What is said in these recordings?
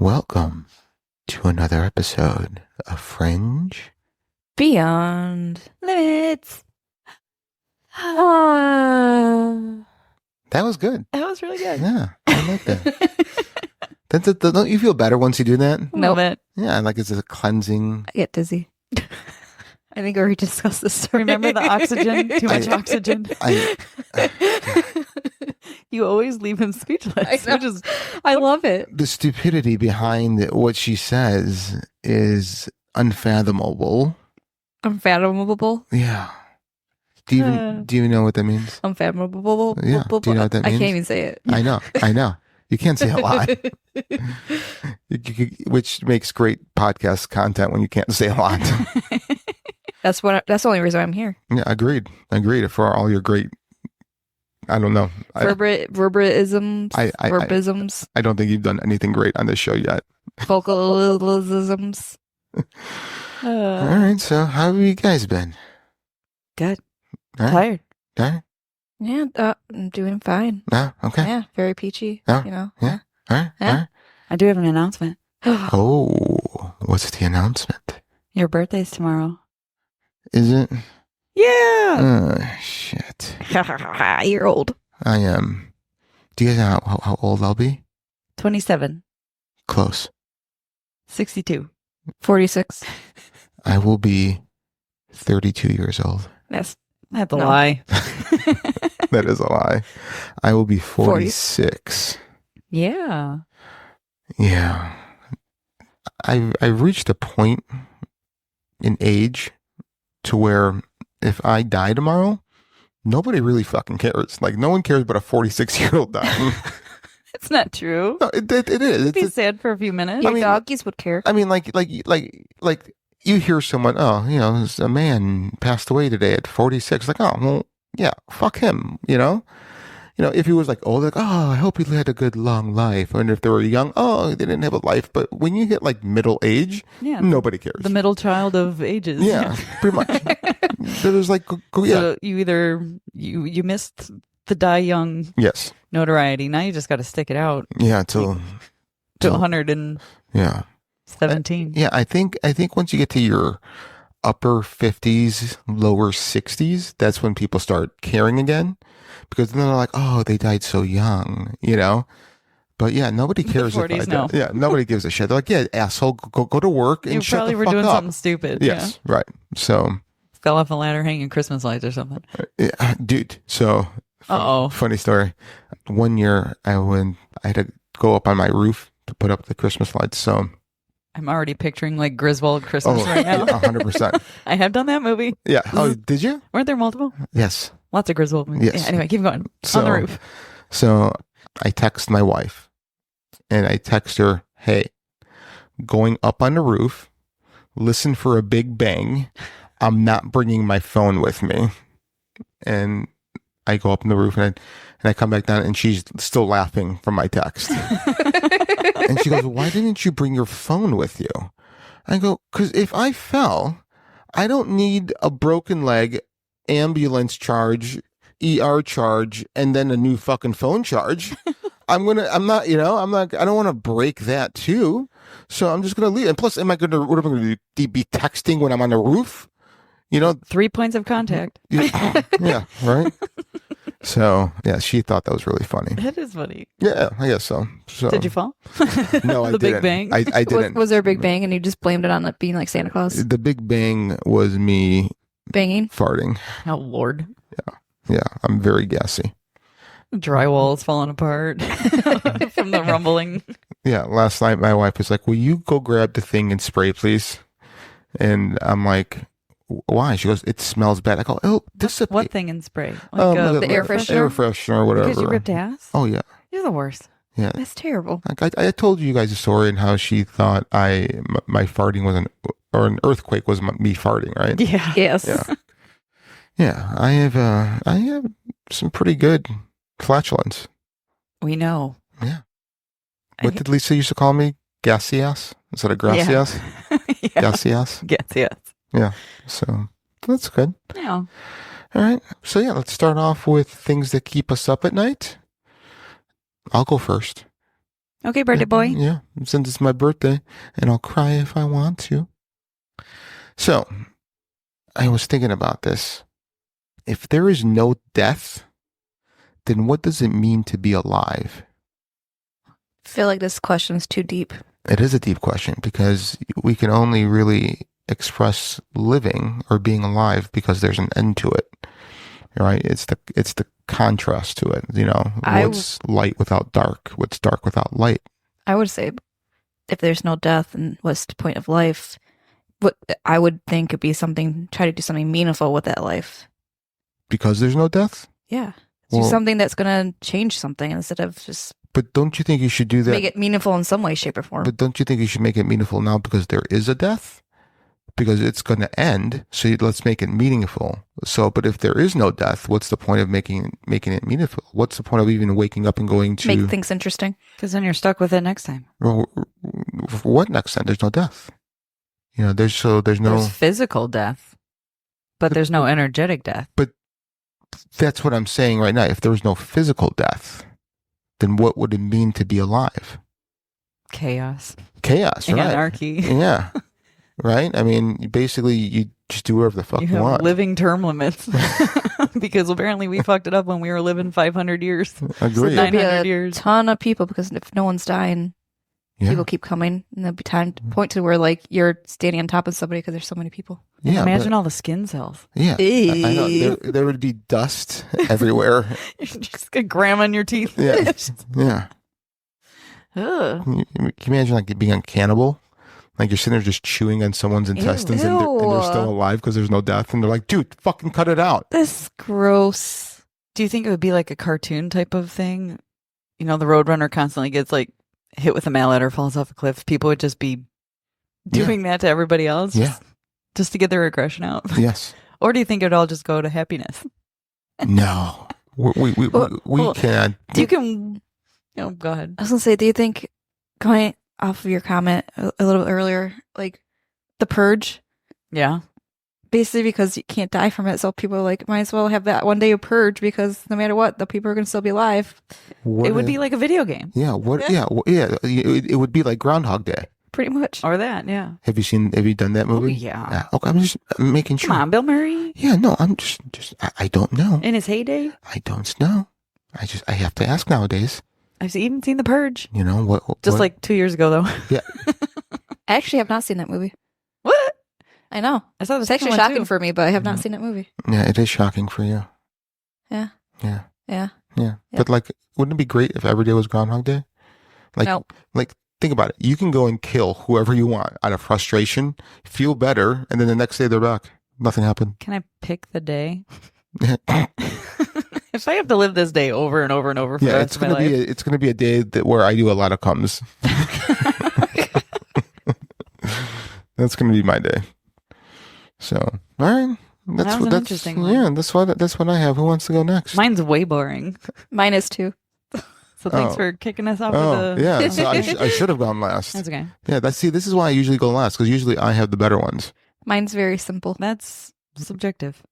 Welcome to another episode of Fringe Beyond Limits. That was good. That was really good. Yeah, I like that. Don't you feel better once you do that? Nope. Yeah, like it's a cleansing. I get dizzy. I think we already discussed this story. Remember the oxygen? Too much oxygen. You always leave him speechless. I love it. The stupidity behind what she says is unfathomable. Unfathomable. Yeah. Do you know what that means? Unfathomable. Yeah. Do you know what that means? I can't even say it. I know. You can't say a lot. Which makes great podcast content when you can't say a lot. That's the only reason I'm here. Yeah, agreed. For all your great, I don't know. Verbisms. Verbisms. I don't think you've done anything great on this show yet. Vocalisms. All right, so how have you guys been? Good. Tired. Tired? Yeah, I'm doing fine. No? Okay. Yeah, very peachy. No? You know. Yeah. All right. Yeah. All right. I do have an announcement. Oh, what's the announcement? Your birthday's tomorrow. Is it? Yeah. Oh, shit. You're old. I am. Do you guys know how old I'll be? 27. Close. 62. 46. I will be 32 years old. That's a No. lie. That is a lie. I will be 46. Yeah. Yeah. I've reached a point in age to where if I die tomorrow, nobody really fucking cares. Like, no one cares about a 46-year-old dying. It's not true. No, it is. It'd be sad for a few minutes. Your doggies would care. I mean, like you hear someone, oh, a man passed away today at 46. Like, oh, well, yeah, fuck him, if he was like old, like, oh, I hope he had a good long life. And if they were young, oh, they didn't have a life. But when you hit like middle age, nobody cares. The middle child of ages. Yeah, pretty much. There's like, So you either, you missed the die young notoriety. Now you just got to stick it out. Yeah, till 117. Yeah, I think once you get to your upper 50s, lower 60s, that's when people start caring again. Because then they're like, oh, they died so young, But yeah, nobody cares if I die. Yeah, nobody gives a shit. They're like, yeah, asshole, go to work and you shut the probably were fuck doing up. something stupid. Yes, right. So fell off a ladder hanging Christmas lights or something. Yeah, dude. So funny story. One year I had to go up on my roof to put up the Christmas lights. So I'm already picturing like Griswold Christmas right now. 100%. I have done that movie. Yeah. Oh, did you? Weren't there multiple? Yes. Lots of Griswold movies. Yes. Yeah, anyway, keep going. On the roof. So I text my wife and I text her, hey, going up on the roof, listen for a big bang. I'm not bringing my phone with me. And I go up on the roof and I come back down and she's still laughing from my text. And she goes, why didn't you bring your phone with you? I go, because if I fell, I don't need a broken leg, ambulance charge, ER charge, and then a new fucking phone charge. I don't want to break that too. So I'm just going to leave. And plus, what am I going to do? Be texting when I'm on the roof? 3 points of contact. Yeah, right? So, yeah, she thought that was really funny. That is funny. Yeah, I guess so. Did you fall? No, I didn't. The Big Bang? I didn't. Was there a big bang and you just blamed it on being like Santa Claus? The Big Bang was me Banging? farting. Oh, Lord. Yeah, I'm very gassy. Drywall's falling apart from the rumbling. Yeah, last night my wife was like, will you go grab the thing and spray, please? And I'm like, why? She goes, it smells bad. I go, oh, dissipate. What thing in spray? Like the air freshener? Air freshener or whatever. Because you ripped ass? Oh, yeah. You're the worst. Yeah. That's terrible. Like I told you guys a story and how she thought my farting was an earthquake was me farting, right? Yeah. Yes. Yeah. Yeah. I have some pretty good flatulence. We know. Yeah. What did Lisa used to call me? Gassy ass? Instead of grassy ass? Yeah. Gassy ass? Yes. Yeah. So that's good. Yeah. All right. So yeah, let's start off with things that keep us up at night. I'll go first. Okay, birthday boy. Yeah, since it's my birthday, and I'll cry if I want to. So, I was thinking about this. If there is no death, then what does it mean to be alive? I feel like this question is too deep. It is a deep question because we can only really express living or being alive because there's an end to it. Right? It's the contrast to it. What's light without dark? What's dark without light? I would say if there's no death, and what's the point of life? What I would think it'd be try to do something meaningful with that life. Because there's no death? Yeah. Do something that's going to change something instead of just... But don't you think you should do that? Make it meaningful in some way, shape, or form. But don't you think you should make it meaningful now because there is a death? Because it's going to end, so let's make it meaningful. But if there is no death, what's the point of making it meaningful? What's the point of even waking up and going to... Make things interesting. Because then you're stuck with it next time. Well, what next time? There's no death. There's no... There's physical death, but there's no energetic death. But that's what I'm saying right now. If there was no physical death, then what would it mean to be alive? Chaos, right? Anarchy. Yeah. Right? I mean, basically, you just do whatever the fuck you want. Living term limits. Because apparently we fucked it up when we were living 500 years. Agreed. So there'd be 900 a years. ton of people, because if no one's dying, people keep coming, and there'll be time to point to where, like, you're standing on top of somebody because there's so many people. Yeah. Imagine all the skin cells. Yeah. I know. There would be dust everywhere. You're just got grandma in your teeth. Yeah. Yeah. Ugh. Can you imagine, like, being a cannibal? Like, you're sitting there just chewing on someone's intestines and they're still alive because there's no death. And they're like, dude, fucking cut it out. That's gross. Do you think it would be like a cartoon type of thing? The Roadrunner constantly gets like hit with a mallet or falls off a cliff. People would just be doing that to everybody else. Yeah. Just to get their aggression out. Yes. Or do you think it would all just go to happiness? No. We can't. You can... Oh, go ahead. I was going to say, do you think, going off of your comment a little bit earlier, like the purge? Yeah. Basically because you can't die from it, so people are like, might as well have that one day of purge, because no matter what, the people are going to still be alive. It would be like a video game. Yeah. It would be like Groundhog Day. Pretty much. Or that, yeah. Have you done that movie? Oh, yeah. Okay, I'm just making sure. Come on, Bill Murray. Yeah, no, I'm just I don't know. In his heyday? I don't know. I have to ask nowadays. I've even seen The Purge. What? Just like 2 years ago, though. Yeah. I actually have not seen that movie. What? I know. I thought it's actually shocking for me, but I have not seen that movie. Yeah, it is shocking for you. Yeah. Yeah. Yeah. Yeah. But like, wouldn't it be great if every day was Groundhog Day? Like, no. Like, think about it. You can go and kill whoever you want out of frustration, feel better, and then the next day they're back. Nothing happened. Can I pick the day? If I have to live this day over and over and over for the rest of my life. It's going to be a day where I do a lot of comes. That's going to be my day. So, all right. That's interesting one. Yeah, that's what I have. Who wants to go next? Mine's way boring. Mine is too. So thanks for kicking us off with the... Yeah, so I should have gone last. That's okay. Yeah, this is why I usually go last, because usually I have the better ones. Mine's very simple. That's subjective.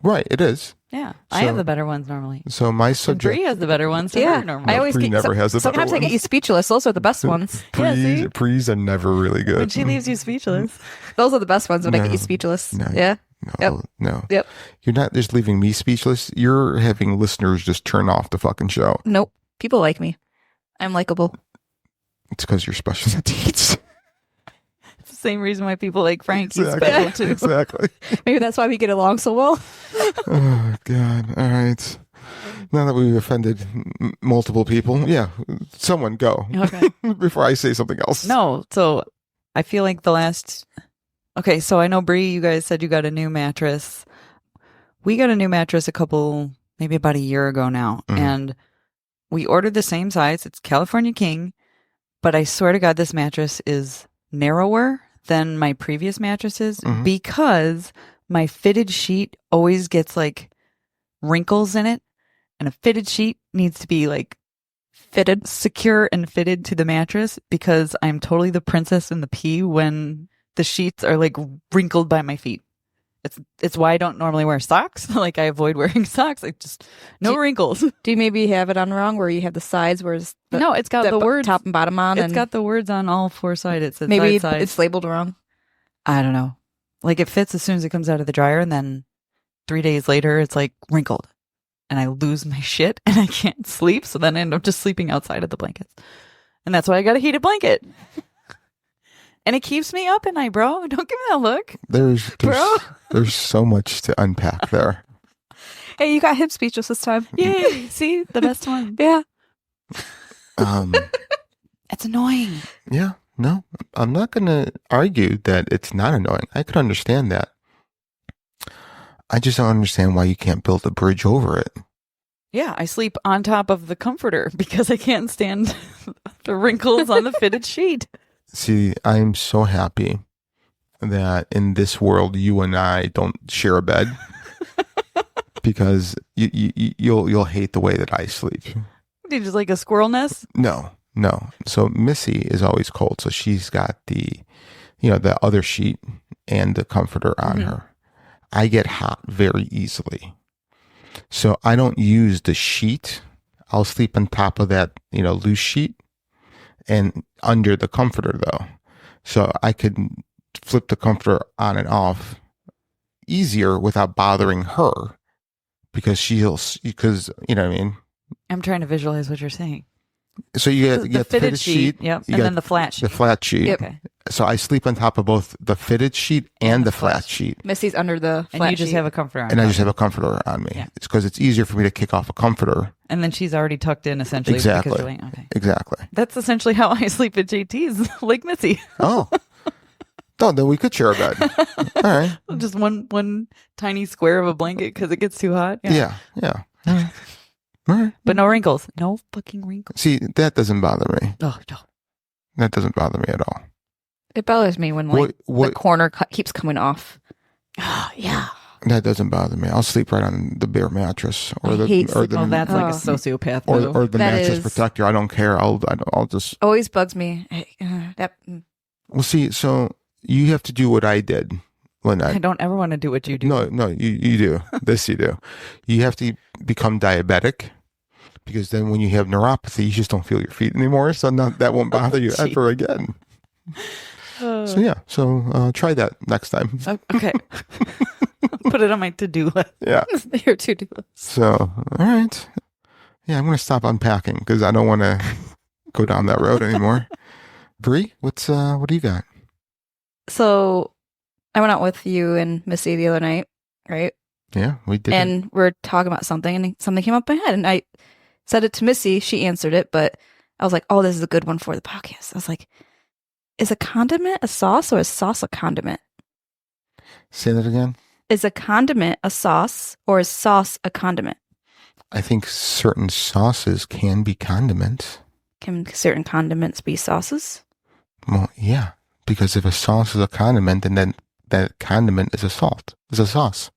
Right, it is. Yeah, I have the better ones normally. So my subject... Bree has the better ones. Yeah, normally. I always Bree never has the better sometimes I get you speechless. Those are the best ones. Prees are never really good. When she leaves you speechless. Those are the best ones when I get you speechless. No, yeah. No. Yep. You're not just leaving me speechless. You're having listeners just turn off the fucking show. Nope. People like me. I'm likable. It's because you're special needs. It's the same reason why people like Frankie's special too. Exactly. Maybe that's why we get along so well. Oh, God. All right. Now that we've offended multiple people, someone go. Okay. Before I say something else. No, so I feel like Okay, so I know, Bree, you guys said you got a new mattress. We got a new mattress maybe about a year ago now, and we ordered the same size. It's California King, but I swear to God, this mattress is narrower than my previous mattresses because my fitted sheet always gets like wrinkles in it, and a fitted sheet needs to be like fitted, secure and fitted to the mattress, because I'm totally the princess in the pea when the sheets are like wrinkled by my feet. It's why I don't normally wear socks. Like I avoid wearing socks. Like just no wrinkles. Do you maybe have it on wrong where you have the sides, whereas No, it's got the words top and bottom on? It's got the words on all four sides. It says maybe side. it's labeled wrong. I don't know. Like it fits as soon as it comes out of the dryer, and then 3 days later, it's like wrinkled, and I lose my shit, and I can't sleep. So then I end up just sleeping outside of the blankets, and that's why I got a heated blanket. And it keeps me up at night, bro. Don't give me that look. There's so much to unpack there. Hey, you got hip speechless this time. Yay. See? The best one. Yeah. It's annoying. Yeah. No, I'm not going to argue that it's not annoying. I could understand that. I just don't understand why you can't build a bridge over it. Yeah, I sleep on top of the comforter because I can't stand the wrinkles on the fitted sheet. See, I'm so happy that in this world, you and I don't share a bed because you'll hate the way that I sleep. Do you just like a squirrel nest? No. So Missy is always cold. So she's got the other sheet and the comforter on her. I get hot very easily. So I don't use the sheet. I'll sleep on top of that, loose sheet and under the comforter though. So I could flip the comforter on and off easier without bothering her because you know what I mean? I'm trying to visualize what you're saying. So you get the fitted sheet. Yep. And then the flat sheet. The flat sheet. Yep. Okay. So I sleep on top of both the fitted sheet and the flat sheet. Missy's under the flat And you just sheet. have a comforter on. And I just have a comforter on me. Yeah. It's because it's easier for me to kick off a comforter. And then she's already tucked in essentially. Exactly. Because you're like, okay. Exactly. That's essentially how I sleep at JT's, like Missy. Oh. No, then we could share a bed. All right. Just one tiny square of a blanket because it gets too hot. Yeah. All right. But no wrinkles. No fucking wrinkles. See, that doesn't bother me. Oh, no. That doesn't bother me at all. It bothers me when the corner keeps coming off. Oh, yeah. That doesn't bother me. I'll sleep right on the bare mattress or I hate the Well, that's like a sociopath or move. the That mattress is- protector. I don't care. I'll just. Always bugs me. Well, see, so you have to do what I did, Lynette. I don't ever want to do what you do. No, you do. This you do. You have to become diabetic because then when you have neuropathy, you just don't feel your feet anymore. So that won't bother you ever again. So try that next time. Okay. Put it on my to-do list. Yeah. Your to-do list. So, all right. Yeah, I'm going to stop unpacking because I don't want to go down that road anymore. Bree, what do you got? So I went out with you and Missy the other night, right? Yeah, we did. And we're talking about something and something came up in my head and I said it to Missy. She answered it, but I was like, oh, this is a good one for the podcast. I was like, is a condiment a sauce or is sauce a condiment? Say that again. Is a condiment a sauce or is sauce a condiment? I think certain sauces can be condiments. Can certain condiments be sauces? Well, yeah, because if a sauce is a condiment, then that condiment is a sauce.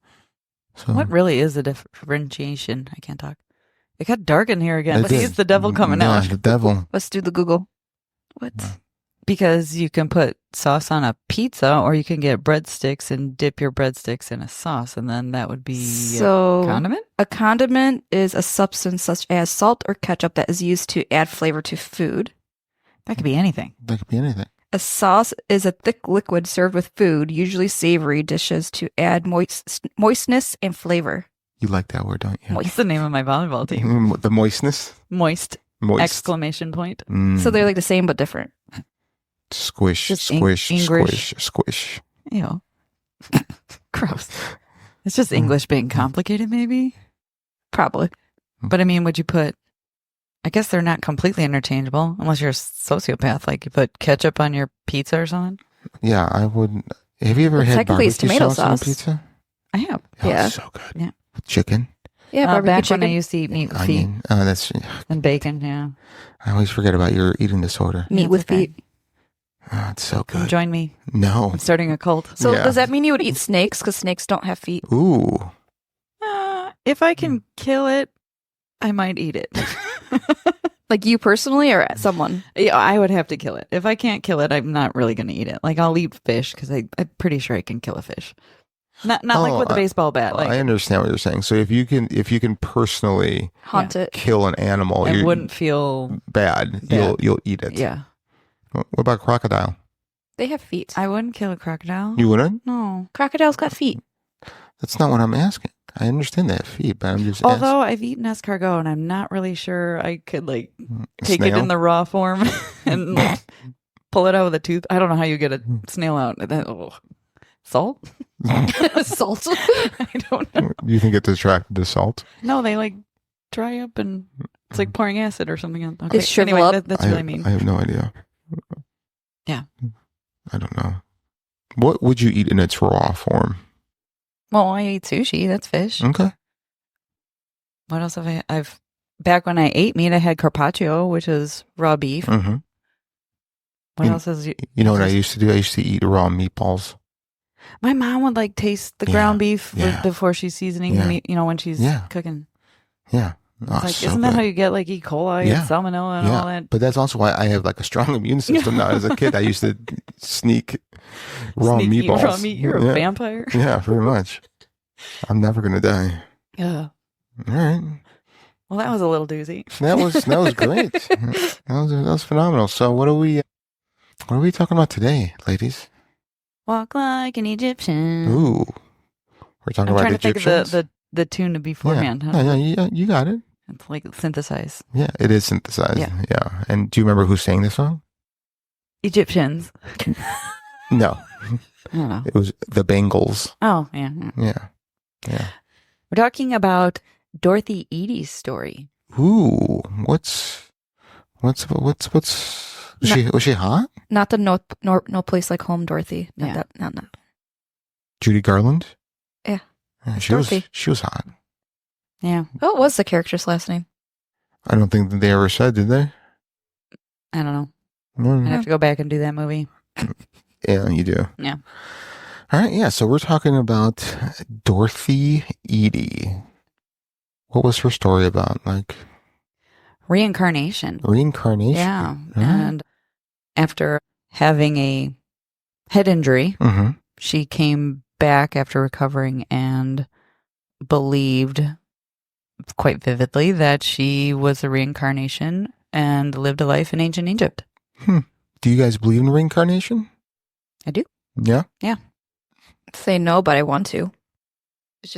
So What really is the differentiation? I can't talk. It got dark in here again. It See, did. it's the devil coming Yeah, out. the devil. Let's do the Google. What? Yeah. Because you can put sauce on a pizza or you can get breadsticks and dip your breadsticks in a sauce, and then that would be So a condiment? a condiment is a substance such as salt or ketchup that is used to add flavor to food. That could be anything. That could be anything. A sauce is a thick liquid served with food, usually savory dishes, to add moistness and flavor. You like that word, don't you? What's the name of my volleyball team? The moistness. Moist! Moist. Exclamation point. Mm. So they're like the same but different. Squish, Just squish, English. squish. Ew. Gross. It's just English being complicated, maybe? Probably. But I mean, would you put, I guess they're not completely interchangeable unless you're a sociopath. Like you put ketchup on your pizza or something. Yeah, I would. Have you ever Well, had technically it's barbecue tomato sauce on a sauce. pizza? I have. Oh, Yeah. it's so good. Yeah. With chicken, Yeah, barbecue Back chicken. when I used to eat meat with feet onion. Oh, that's. and bacon, yeah. I always forget about your eating disorder. Meat with That's okay. feet. Oh, it's so Come good. join me. No. I'm starting a cult. So Yeah. does that mean you would eat snakes? Because snakes don't have feet. Ooh. If I can kill it, I might eat it. Like you personally or someone? Yeah, I would have to kill it. If I can't kill it, I'm not really going to eat it. Like I'll eat fish because I'm pretty sure I can kill a fish. Not like with the baseball bat. Like I understand what you're saying. So if you can personally Hunt it. kill an animal, I you wouldn't feel bad. You'll eat it. Yeah. What about crocodile? They have feet. I wouldn't kill a crocodile. You wouldn't? No. Crocodiles got feet. That's not what I'm asking. I understand they have feet, but I'm just asking. Although I've eaten escargot and I'm not really sure I could like take it Snail? in the raw form and pull it out with a tooth. I don't know how you get a snail out. Salt? Salt. I don't know. Do you think it's attracted to salt? No, they like dry up and it's like pouring acid or something. Okay. They shrivel anyway, up. That's really mean. I have no idea. Yeah. I don't know. What would you eat in its raw form? Well, I eat sushi. That's fish. Okay. What else have I've back when I ate meat, I had carpaccio, which is raw beef. Mm-hmm. What else is You know what I used to do? I used to eat raw meatballs. my mom would like taste the ground beef before she's seasoning the meat, when she's cooking. Yeah. Oh, It's like, so isn't that good. how you get like E. coli and salmonella and all that? But that's also why I have like a strong immune system now. As a kid, I used to sneak raw Sneak eat meatballs. raw meat. You're a vampire. Yeah, pretty much. I'm never gonna die. Yeah. All right. Well, that was a little doozy. That was great. That was phenomenal. So what are we talking about today, ladies? Walk like an Egyptian. Ooh, we're talking I'm about trying to Egyptians. think of the tune beforehand. Yeah, you got it. It's like synthesized. Yeah, it is synthesized. Yeah. And do you remember who sang this song? Egyptians. No, I don't know. it was the Bangles. Oh, yeah. Yeah. We're talking about Dorothy Eady's story. Ooh, what's was she hot? Not the no place like home, Dorothy. Not that. Judy Garland? Yeah. She Dorothy. was hot. Yeah. What was the character's last name? I don't think that they ever said, did they? I don't know. Mm. I'd have to go back and do that movie. Yeah, you do. Yeah. All right, yeah, so we're talking about Dorothy Eady. What was her story about? Like Reincarnation. reincarnation? Yeah. Right. And after having a head injury, Mm-hmm. she came back after recovering and believed quite vividly that she was a reincarnation and lived a life in ancient Egypt. Do you guys believe in reincarnation? I do. Yeah? Say no, but I want to.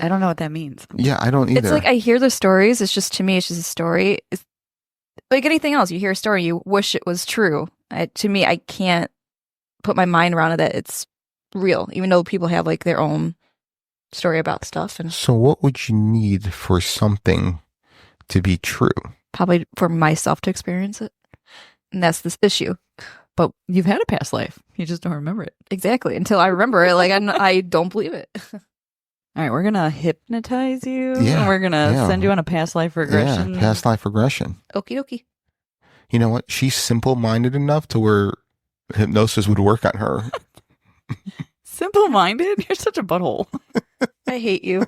I don't know what that means. Yeah, I don't either. It's like I hear the stories. It's just, to me, it's just a story. It's like anything else. You hear a story, you wish it was true. To me, I can't put my mind around it that it's real, even though people have like their own story about stuff. And So what would you need for something to be true? probably for myself to experience it. And that's this issue. But you've had a past life. You just don't remember it. Exactly. Until I remember it, like I don't believe it. All right, we're going to hypnotize you. Yeah, And we're going to send you on a past life regression. Yeah, past life regression. Okie dokie. You know what? She's simple-minded enough to where hypnosis would work on her. Simple-minded? You're such a butthole. I hate you.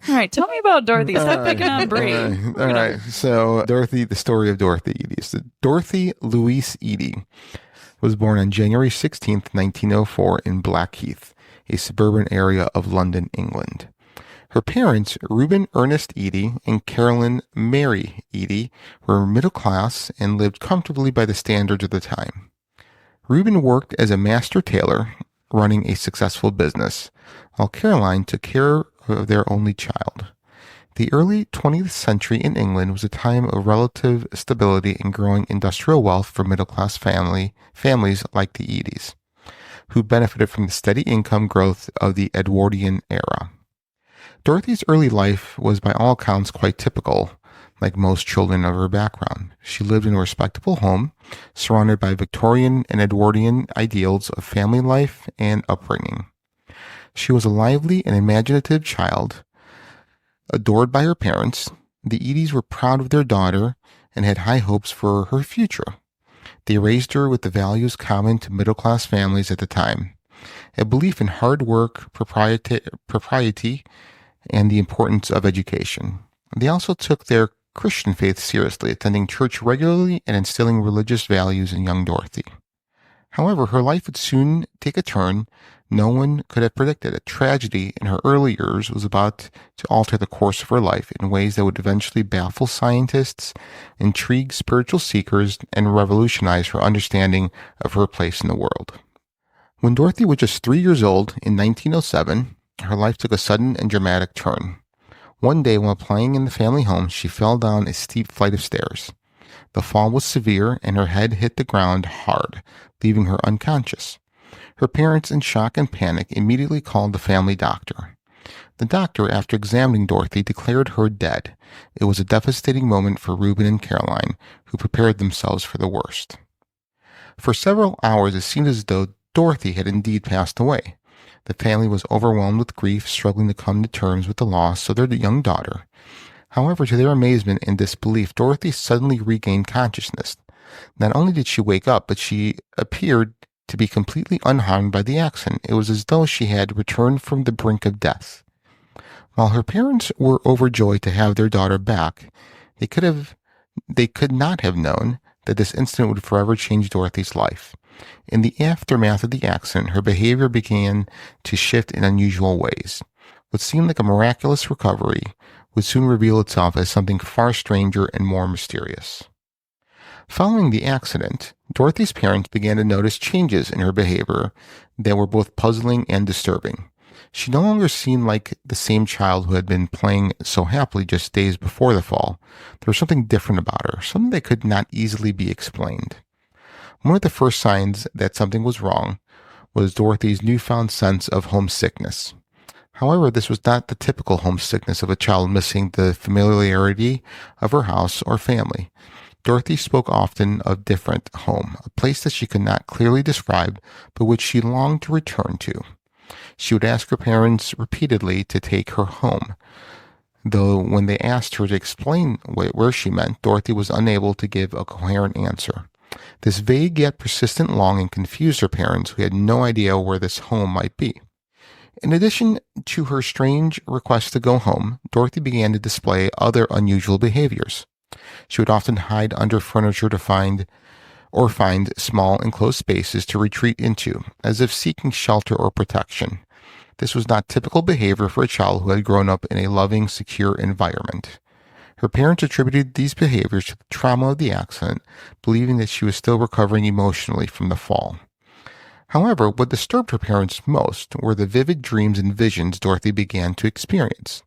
All right, tell me about Dorothy. Stop picking on Brie. All right. So Dorothy, the story of Dorothy Eady. So Dorothy Louise Eady was born on January 16th, 1904 in Blackheath, a suburban area of London, England. Her parents, Reuben Ernest Eady and Carolyn Mary Eady, were middle class and lived comfortably by the standards of the time. Reuben worked as a master tailor, running a successful business, while Caroline took care of their only child. The early 20th century in England was a time of relative stability and growing industrial wealth for middle-class families like the Edys, who benefited from the steady income growth of the Edwardian era. Dorothy's early life was by all accounts quite typical, like most children of her background. She lived in a respectable home, surrounded by Victorian and Edwardian ideals of family life and upbringing. She was a lively and imaginative child, adored by her parents. The Edys were proud of their daughter and had high hopes for her future. They raised her with the values common to middle-class families at the time, a belief in hard work, propriety, and the importance of education. They also took their Christian faith seriously, attending church regularly and instilling religious values in young Dorothy. However, her life would soon take a turn, No one could have predicted that tragedy in her early years was about to alter the course of her life in ways that would eventually baffle scientists, intrigue spiritual seekers, and revolutionize her understanding of her place in the world. When Dorothy was just 3 years old in 1907, her life took a sudden and dramatic turn. One day, while playing in the family home, she fell down a steep flight of stairs. The fall was severe, and her head hit the ground hard, leaving her unconscious. Her parents, in shock and panic, immediately called the family doctor. The doctor, after examining Dorothy, declared her dead. It was a devastating moment for Reuben and Caroline, who prepared themselves for the worst. For several hours, it seemed as though Dorothy had indeed passed away. The family was overwhelmed with grief, struggling to come to terms with the loss of their young daughter. However, to their amazement and disbelief, Dorothy suddenly regained consciousness. Not only did she wake up, but she appeared to be completely unharmed by the accident. It was as though she had returned from the brink of death. While her parents were overjoyed to have their daughter back, they could not have known that this incident would forever change Dorothy's life. In the aftermath of the accident, her behavior began to shift in unusual ways. What seemed like a miraculous recovery would soon reveal itself as something far stranger and more mysterious. Following the accident, Dorothy's parents began to notice changes in her behavior that were both puzzling and disturbing. She no longer seemed like the same child who had been playing so happily just days before the fall. There was something different about her, something that could not easily be explained. One of the first signs that something was wrong was Dorothy's newfound sense of homesickness. However, this was not the typical homesickness of a child missing the familiarity of her house or family. Dorothy spoke often of different home, a place that she could not clearly describe, but which she longed to return to. She would ask her parents repeatedly to take her home, though when they asked her to explain where she meant, Dorothy was unable to give a coherent answer. This vague yet persistent longing confused her parents, who had no idea where this home might be. In addition to her strange request to go home, Dorothy began to display other unusual behaviors. She would often hide under furniture to find small enclosed spaces to retreat into, as if seeking shelter or protection. This was not typical behavior for a child who had grown up in a loving, secure environment. Her parents attributed these behaviors to the trauma of the accident, believing that she was still recovering emotionally from the fall. However, what disturbed her parents most were the vivid dreams and visions Dorothy began to experience.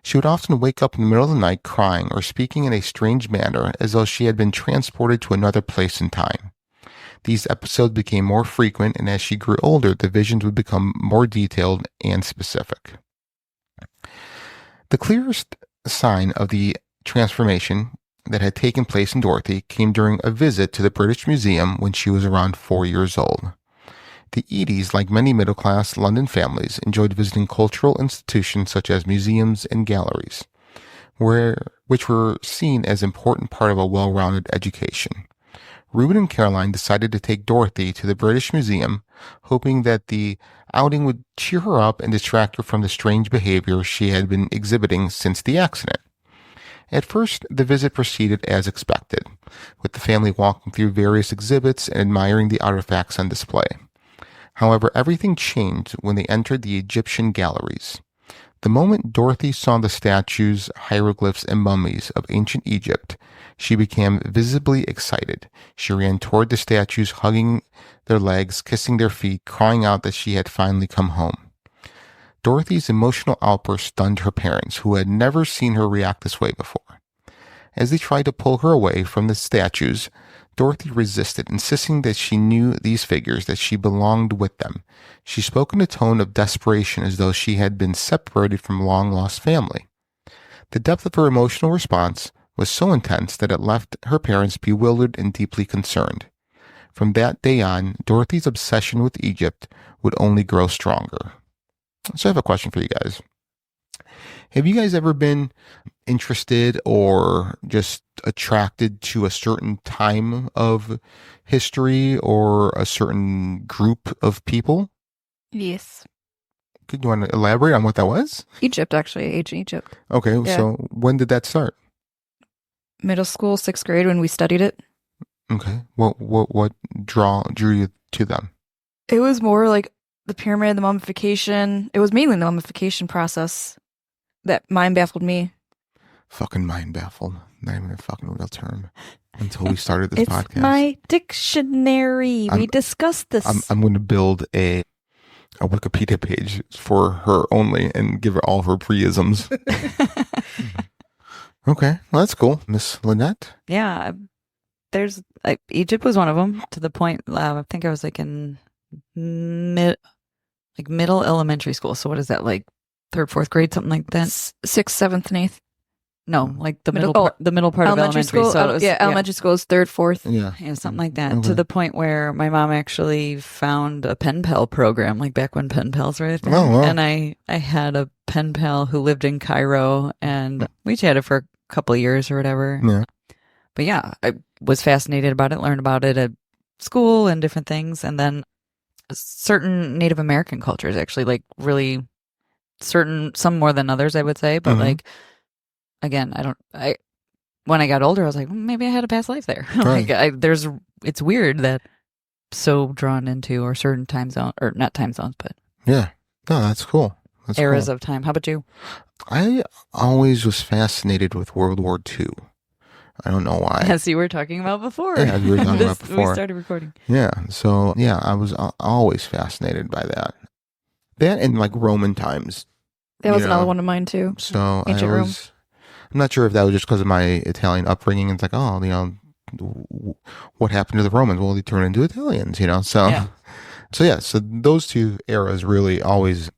She would often wake up in the middle of the night crying or speaking in a strange manner as though she had been transported to another place and time. These episodes became more frequent, and as she grew older, the visions would become more detailed and specific. The clearest sign of the transformation that had taken place in Dorothy came during a visit to the British Museum when she was around 4 years old. The Eadys, like many middle-class London families, enjoyed visiting cultural institutions such as museums and galleries, which were seen as an important part of a well-rounded education. Reuben and Caroline decided to take Dorothy to the British Museum, hoping that the outing would cheer her up and distract her from the strange behavior she had been exhibiting since the accident. At first, the visit proceeded as expected, with the family walking through various exhibits and admiring the artifacts on display. However, everything changed when they entered the Egyptian galleries. The moment Dorothy saw the statues, hieroglyphs, and mummies of ancient Egypt, she became visibly excited. She ran toward the statues, hugging their legs, kissing their feet, crying out that she had finally come home. Dorothy's emotional outburst stunned her parents, who had never seen her react this way before. As they tried to pull her away from the statues, Dorothy resisted, insisting that she knew these figures, that she belonged with them. She spoke in a tone of desperation as though she had been separated from long-lost family. The depth of her emotional response was so intense that it left her parents bewildered and deeply concerned. From that day on, Dorothy's obsession with Egypt would only grow stronger. So I have a question for you guys. Have you guys ever been interested or just attracted to a certain time of history or a certain group of people? Yes. Could you want to elaborate on what that was? Egypt, actually. Ancient Egypt. Okay, Yeah. so when did that start? Middle school, 6th grade when we studied it. Okay. What drew you to them? It was more like the pyramid, the mummification. It was mainly the mummification process that mind baffled me. Fucking mind baffled. Not even a fucking real term until we started this It's podcast. my dictionary. We discussed this. I'm going to build a Wikipedia page for her only and give her all her pre-isms. Okay, well, that's cool. Miss Lynette? Yeah, Egypt was one of them, to the point, I think I was like in middle elementary school. So what is that, like third, fourth grade, something like that? 6th, 7th, and 8th. No, like the Middle- middle part of elementary. school. So it was, Elementary school is 3rd, 4th. Yeah. something like that. Okay. To the point where my mom actually found a pen pal program, like back when pen pals were a thing. Oh, wow. And I had a pen pal who lived in Cairo, and we chatted for a couple of years or whatever. Yeah. But yeah, I was fascinated about it, learned about it at school and different things. And then certain Native American cultures, actually, like really certain, some more than others, I would say. But Mhm. like, again, when I got older, I was like, maybe I had a past life there. Right. It's weird that so drawn into, or certain time zone, or not time zones, but Yeah. No, that's cool. That's eras cool. of time. How about you? I always was fascinated with World War II. I don't know why. As you were talking about before. Yeah, as we were talking about We before. started recording. Yeah. So, yeah, I was always fascinated by that. That and like Roman times. That was You another know. one of mine too. So Ancient Rome. I'm not sure if that was just because of my Italian upbringing. It's like, oh, what happened to the Romans? Well, they turned into Italians, So, Yeah. So those two eras really always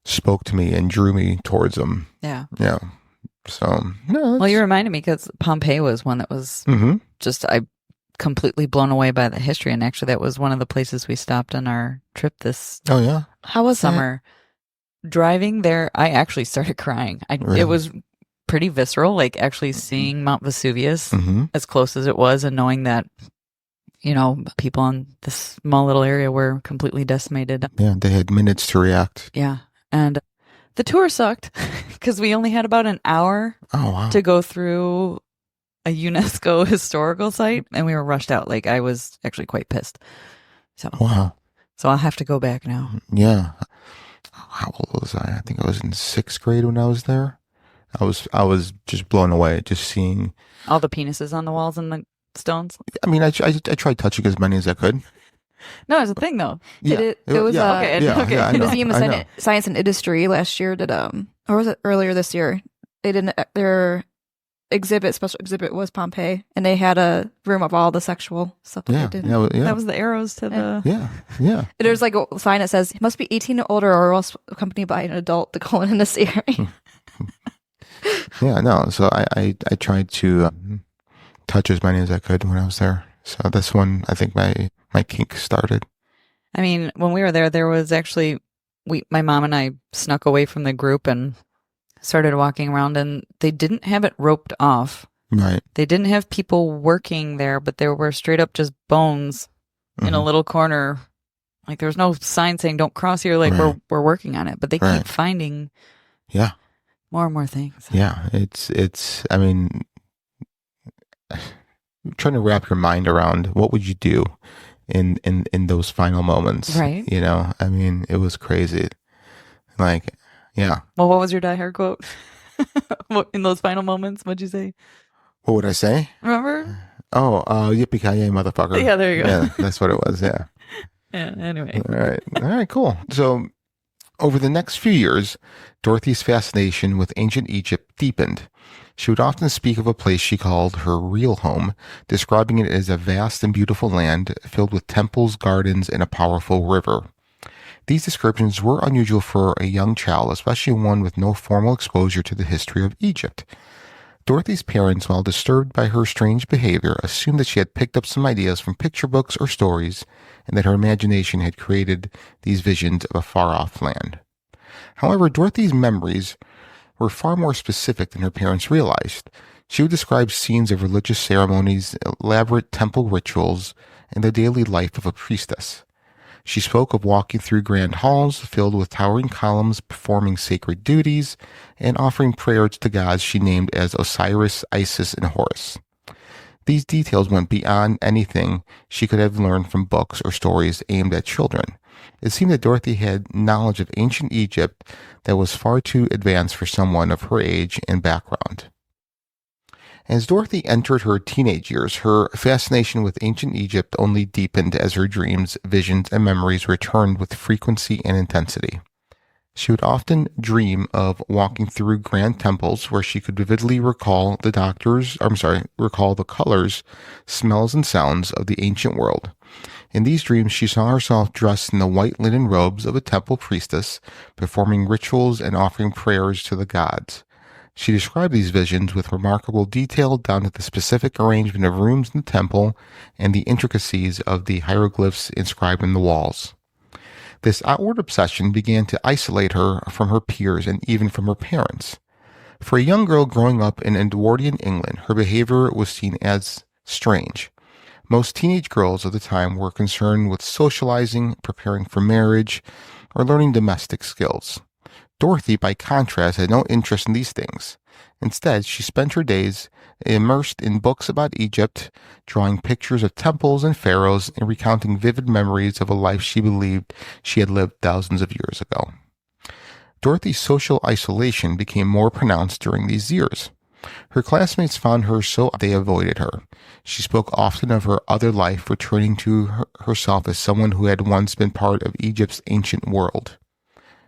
spoke to me and drew me towards them. Yeah. Yeah. So, no. Well, you reminded me, because Pompeii was one that was Mm-hmm. I completely blown away by the history. And actually, that was one of the places we stopped on our trip this Oh, yeah. How was that? summer. Driving there, I actually started crying. Really? It was pretty visceral, like actually seeing Mount Vesuvius Mm-hmm. as close as it was, and knowing that, people in this small little area were completely decimated. Yeah. They had minutes to react. Yeah. And the tour sucked because we only had about an hour Oh, wow. to go through a UNESCO historical site, and we were rushed out. Like, I was actually quite pissed. So Wow. I'll have to go back now. Yeah. How old was I? I think I was in 6th grade when I was there. I was just blown away just seeing. All the penises on the walls and the stones. I mean, I tried touching as many as I could. No, it's a thing though. Yeah. It was yeah. okay. Yeah, Okay. yeah, I the know, Museum of I know. Science and Industry last year did or was it earlier this year? They did their special exhibit was Pompeii, and they had a room of all the sexual stuff that Yeah, they did. yeah, yeah, That was the arrows to the. yeah, yeah. There's like a sign that says must be 18 or older, or else accompanied by an adult to go in this area. Yeah, no. So I tried to touch as many as I could when I was there. So that's when I think my kink started. I mean, when we were there was actually my mom and I snuck away from the group and started walking around, and they didn't have it roped off. Right. They didn't have people working there, but there were straight up just bones in a Mhm. little corner. Like, there was no sign saying "Don't cross here." Like, Right. we're working on it, but they Right. keep finding Yeah. more and more things. Yeah. It's. I mean, trying to wrap your mind around what would you do in those final moments, Right. I mean, it was crazy. Like, yeah. Well, what was your diehard quote? What, in those final moments, what'd you say? What would I say? Remember? Oh, yippee-ki-yay, motherfucker. Yeah, there you go. Yeah, that's what it was. Yeah. Yeah. Anyway. All right, cool. So, over the next few years, Dorothy's fascination with ancient Egypt deepened. She would often speak of a place she called her real home, describing it as a vast and beautiful land filled with temples, gardens, and a powerful river. These descriptions were unusual for a young child, especially one with no formal exposure to the history of Egypt. Dorothy's parents, while disturbed by her strange behavior, assumed that she had picked up some ideas from picture books or stories, and that her imagination had created these visions of a far-off land. However, Dorothy's memories were far more specific than her parents realized. She would describe scenes of religious ceremonies, elaborate temple rituals, and the daily life of a priestess. She spoke of walking through grand halls filled with towering columns, performing sacred duties, and offering prayers to gods she named as Osiris, Isis, and Horus. These details went beyond anything she could have learned from books or stories aimed at children. It seemed that Dorothy had knowledge of ancient Egypt that was far too advanced for someone of her age and background. As Dorothy entered her teenage years, her fascination with ancient Egypt only deepened as her dreams, visions, and memories returned with frequency and intensity. She would often dream of walking through grand temples where she could vividly recall the colors, smells, and sounds of the ancient world. In these dreams, she saw herself dressed in the white linen robes of a temple priestess, performing rituals and offering prayers to the gods. She described these visions with remarkable detail down to the specific arrangement of rooms in the temple and the intricacies of the hieroglyphs inscribed in the walls. This outward obsession began to isolate her from her peers and even from her parents. For a young girl growing up in Edwardian England, her behavior was seen as strange. Most teenage girls of the time were concerned with socializing, preparing for marriage, or learning domestic skills. Dorothy, by contrast, had no interest in these things. Instead, she spent her days immersed in books about Egypt, drawing pictures of temples and pharaohs, and recounting vivid memories of a life she believed she had lived thousands of years ago. Dorothy's social isolation became more pronounced during these years. Her classmates found her so they avoided her. She spoke often of her other life, returning to herself as someone who had once been part of Egypt's ancient world.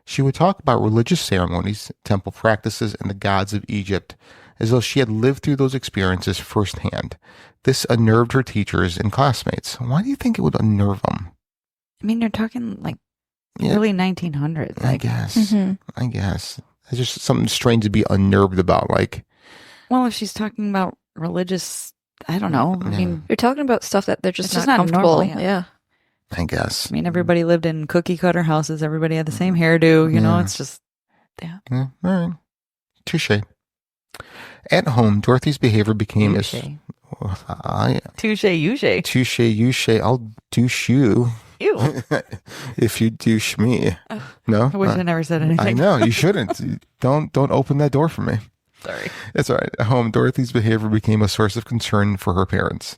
She would talk about religious ceremonies, temple practices, and the gods of Egypt, as though she had lived through those experiences firsthand. This unnerved her teachers and classmates. Why do you think it would unnerve them? I mean, you're talking like early 1900s. I guess. I guess. It's just something strange to be unnerved about. Like, well, if she's talking about religious, I don't know. I mean, you're talking about stuff that they're just it's not comfortable. normal, Yeah. I guess. I mean, everybody lived in cookie cutter houses. Everybody had the same hairdo. You know, it's just, yeah. All right. Touche. At home, Dorothy's behavior became touche, touche. I'll douche you. Ew. If you douche me. No? I wish I never said anything. I know, you shouldn't. Don't open that door for me. Sorry. That's all right. At home, Dorothy's behavior became a source of concern for her parents.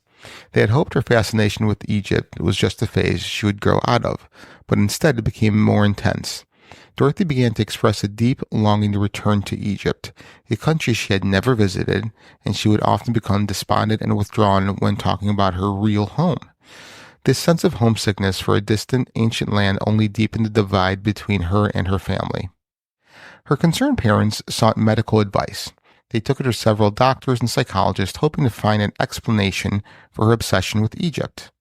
They had hoped her fascination with Egypt was just a phase she would grow out of, but instead it became more intense. Dorothy began to express a deep longing to return to Egypt, a country she had never visited, and she would often become despondent and withdrawn when talking about her real home. This sense of homesickness for a distant, ancient land only deepened the divide between her and her family. Her concerned parents sought medical advice. They took her to several doctors and psychologists, hoping to find an explanation for her obsession with Egypt.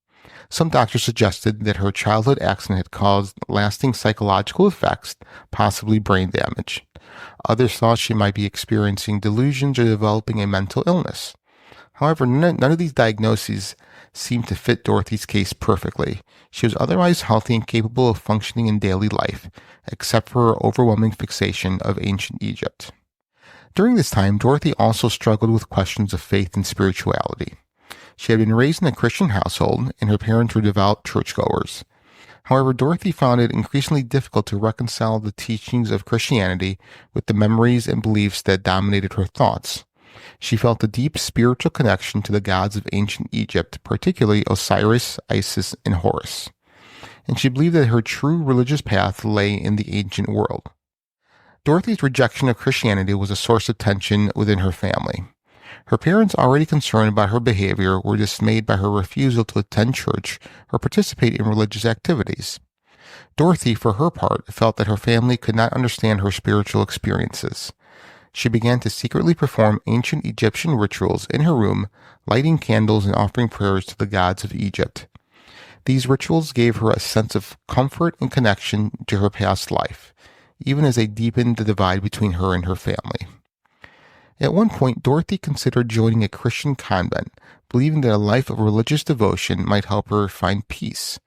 Some doctors suggested that her childhood accident had caused lasting psychological effects, possibly brain damage. Others thought she might be experiencing delusions or developing a mental illness. However, none of these diagnoses seemed to fit Dorothy's case perfectly. She was otherwise healthy and capable of functioning in daily life, except for her overwhelming fixation of ancient Egypt. During this time, Dorothy also struggled with questions of faith and spirituality. She had been raised in a Christian household, and her parents were devout churchgoers. However, Dorothy found it increasingly difficult to reconcile the teachings of Christianity with the memories and beliefs that dominated her thoughts. She felt a deep spiritual connection to the gods of ancient Egypt, particularly Osiris, Isis, and Horus. And she believed that her true religious path lay in the ancient world. Dorothy's rejection of Christianity was a source of tension within her family. Her parents, already concerned about her behavior, were dismayed by her refusal to attend church or participate in religious activities. Dorothy, for her part, felt that her family could not understand her spiritual experiences. She began to secretly perform ancient Egyptian rituals in her room, lighting candles and offering prayers to the gods of Egypt. These rituals gave her a sense of comfort and connection to her past life, even as they deepened the divide between her and her family. At one point, Dorothy considered joining a Christian convent, believing that a life of religious devotion might help her find peace.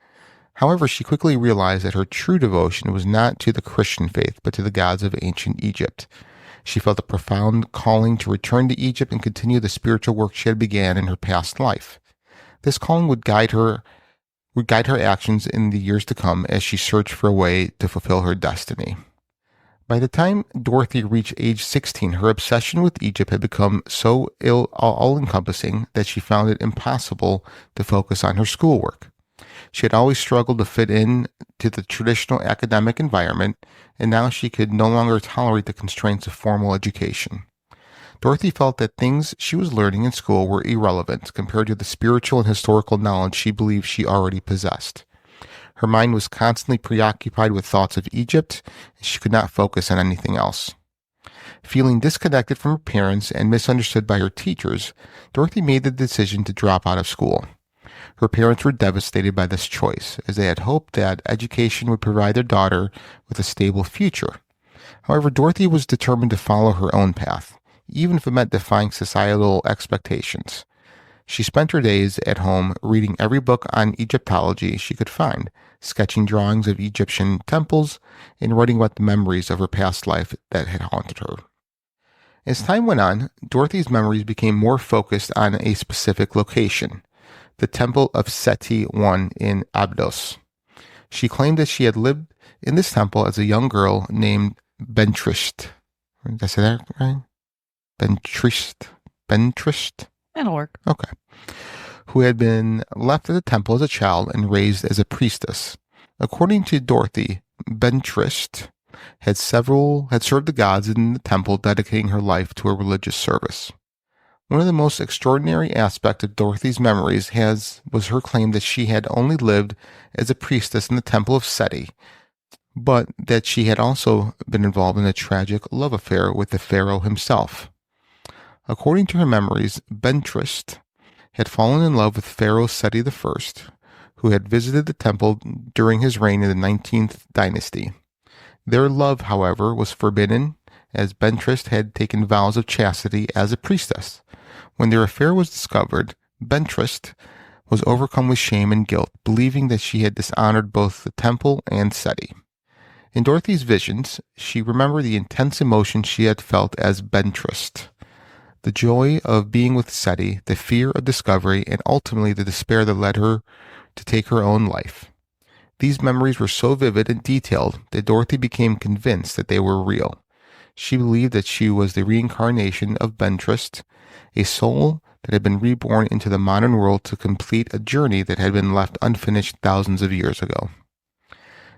However, she quickly realized that her true devotion was not to the Christian faith, but to the gods of ancient Egypt. She felt a profound calling to return to Egypt and continue the spiritual work she had began in her past life. This calling would guide her actions in the years to come as she searched for a way to fulfill her destiny. By the time Dorothy reached age 16, her obsession with Egypt had become so all-encompassing that she found it impossible to focus on her schoolwork. She had always struggled to fit in to the traditional academic environment, and now she could no longer tolerate the constraints of formal education. Dorothy felt that things she was learning in school were irrelevant compared to the spiritual and historical knowledge she believed she already possessed. Her mind was constantly preoccupied with thoughts of Egypt, and she could not focus on anything else. Feeling disconnected from her parents and misunderstood by her teachers, Dorothy made the decision to drop out of school. Her parents were devastated by this choice, as they had hoped that education would provide their daughter with a stable future. However, Dorothy was determined to follow her own path, even if it meant defying societal expectations. She spent her days at home reading every book on Egyptology she could find, sketching drawings of Egyptian temples, and writing about the memories of her past life that had haunted her. As time went on, Dorothy's memories became more focused on a specific location, the Temple of Seti I in Abydos. She claimed that she had lived in this temple as a young girl named Bentrist. Did I say that right? Bentrist? That'll work. Okay. Who had been left at the temple as a child and raised as a priestess. According to Dorothy, Bentrist had served the gods in the temple, dedicating her life to a religious service. One of the most extraordinary aspects of Dorothy's memories was her claim that she had only lived as a priestess in the temple of Seti, but that she had also been involved in a tragic love affair with the pharaoh himself. According to her memories, Bentrist had fallen in love with Pharaoh Seti I, who had visited the temple during his reign in the 19th dynasty. Their love, however, was forbidden, as Bentrist had taken vows of chastity as a priestess. When their affair was discovered, Bentrist was overcome with shame and guilt, believing that she had dishonored both the temple and Seti. In Dorothy's visions, she remembered the intense emotion she had felt as Bentrist, the joy of being with Seti, the fear of discovery, and ultimately the despair that led her to take her own life. These memories were so vivid and detailed that Dorothy became convinced that they were real. She believed that she was the reincarnation of Bentrist, a soul that had been reborn into the modern world to complete a journey that had been left unfinished thousands of years ago.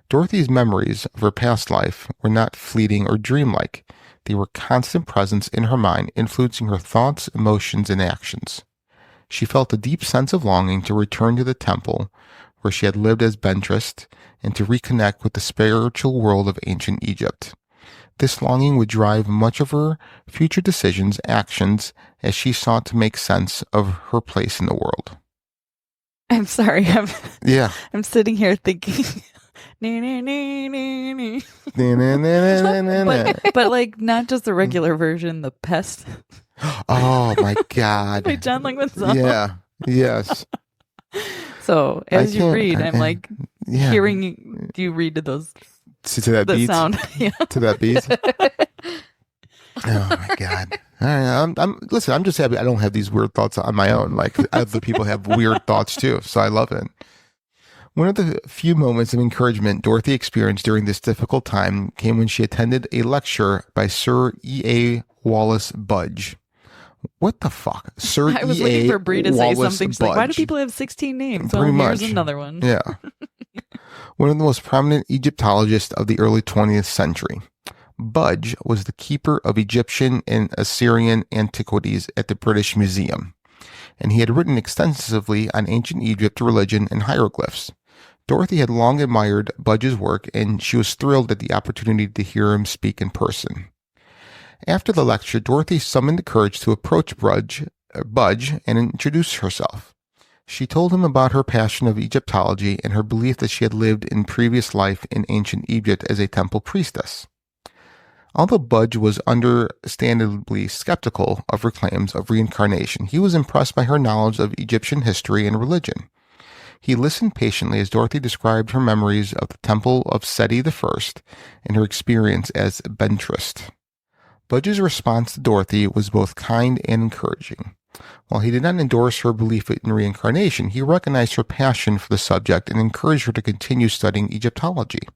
Dorothy's memories of her past life were not fleeting or dreamlike. They were constant presence in her mind, influencing her thoughts, emotions, and actions. She felt a deep sense of longing to return to the temple where she had lived as Bentrist and to reconnect with the spiritual world of ancient Egypt. This longing would drive much of her future decisions, actions, as she sought to make sense of her place in the world. I'm sorry. Yeah. I'm sitting here thinking, but like not just the regular version, the pest. Oh my God. By John Langman's song. Yeah. Yes. So as you read, I'm like hearing. Do you read to those? To that the beat. Sound. Yeah. To that beat. Oh my God. All right, listen, I'm just happy I don't have these weird thoughts on my own. Like other people have weird thoughts too, so I love it. One of the few moments of encouragement Dorothy experienced during this difficult time came when she attended a lecture by Sir E.A. Wallace Budge. What the fuck? Sir I was waiting for Bree to say something. She's like, why do people have 16 names? Pretty much. Here's another one. Yeah. One of the most prominent Egyptologists of the early 20th century. Budge was the keeper of Egyptian and Assyrian antiquities at the British Museum, and he had written extensively on ancient Egypt, religion, and hieroglyphs. Dorothy had long admired Budge's work, and she was thrilled at the opportunity to hear him speak in person. After the lecture, Dorothy summoned the courage to approach Budge and introduce herself. She told him about her passion of Egyptology and her belief that she had lived in previous life in ancient Egypt as a temple priestess. Although Budge was understandably skeptical of her claims of reincarnation, he was impressed by her knowledge of Egyptian history and religion. He listened patiently as Dorothy described her memories of the temple of Seti I and her experience as Bentrist. Budge's response to Dorothy was both kind and encouraging. While he did not endorse her belief in reincarnation, he recognized her passion for the subject and encouraged her to continue studying Egyptology.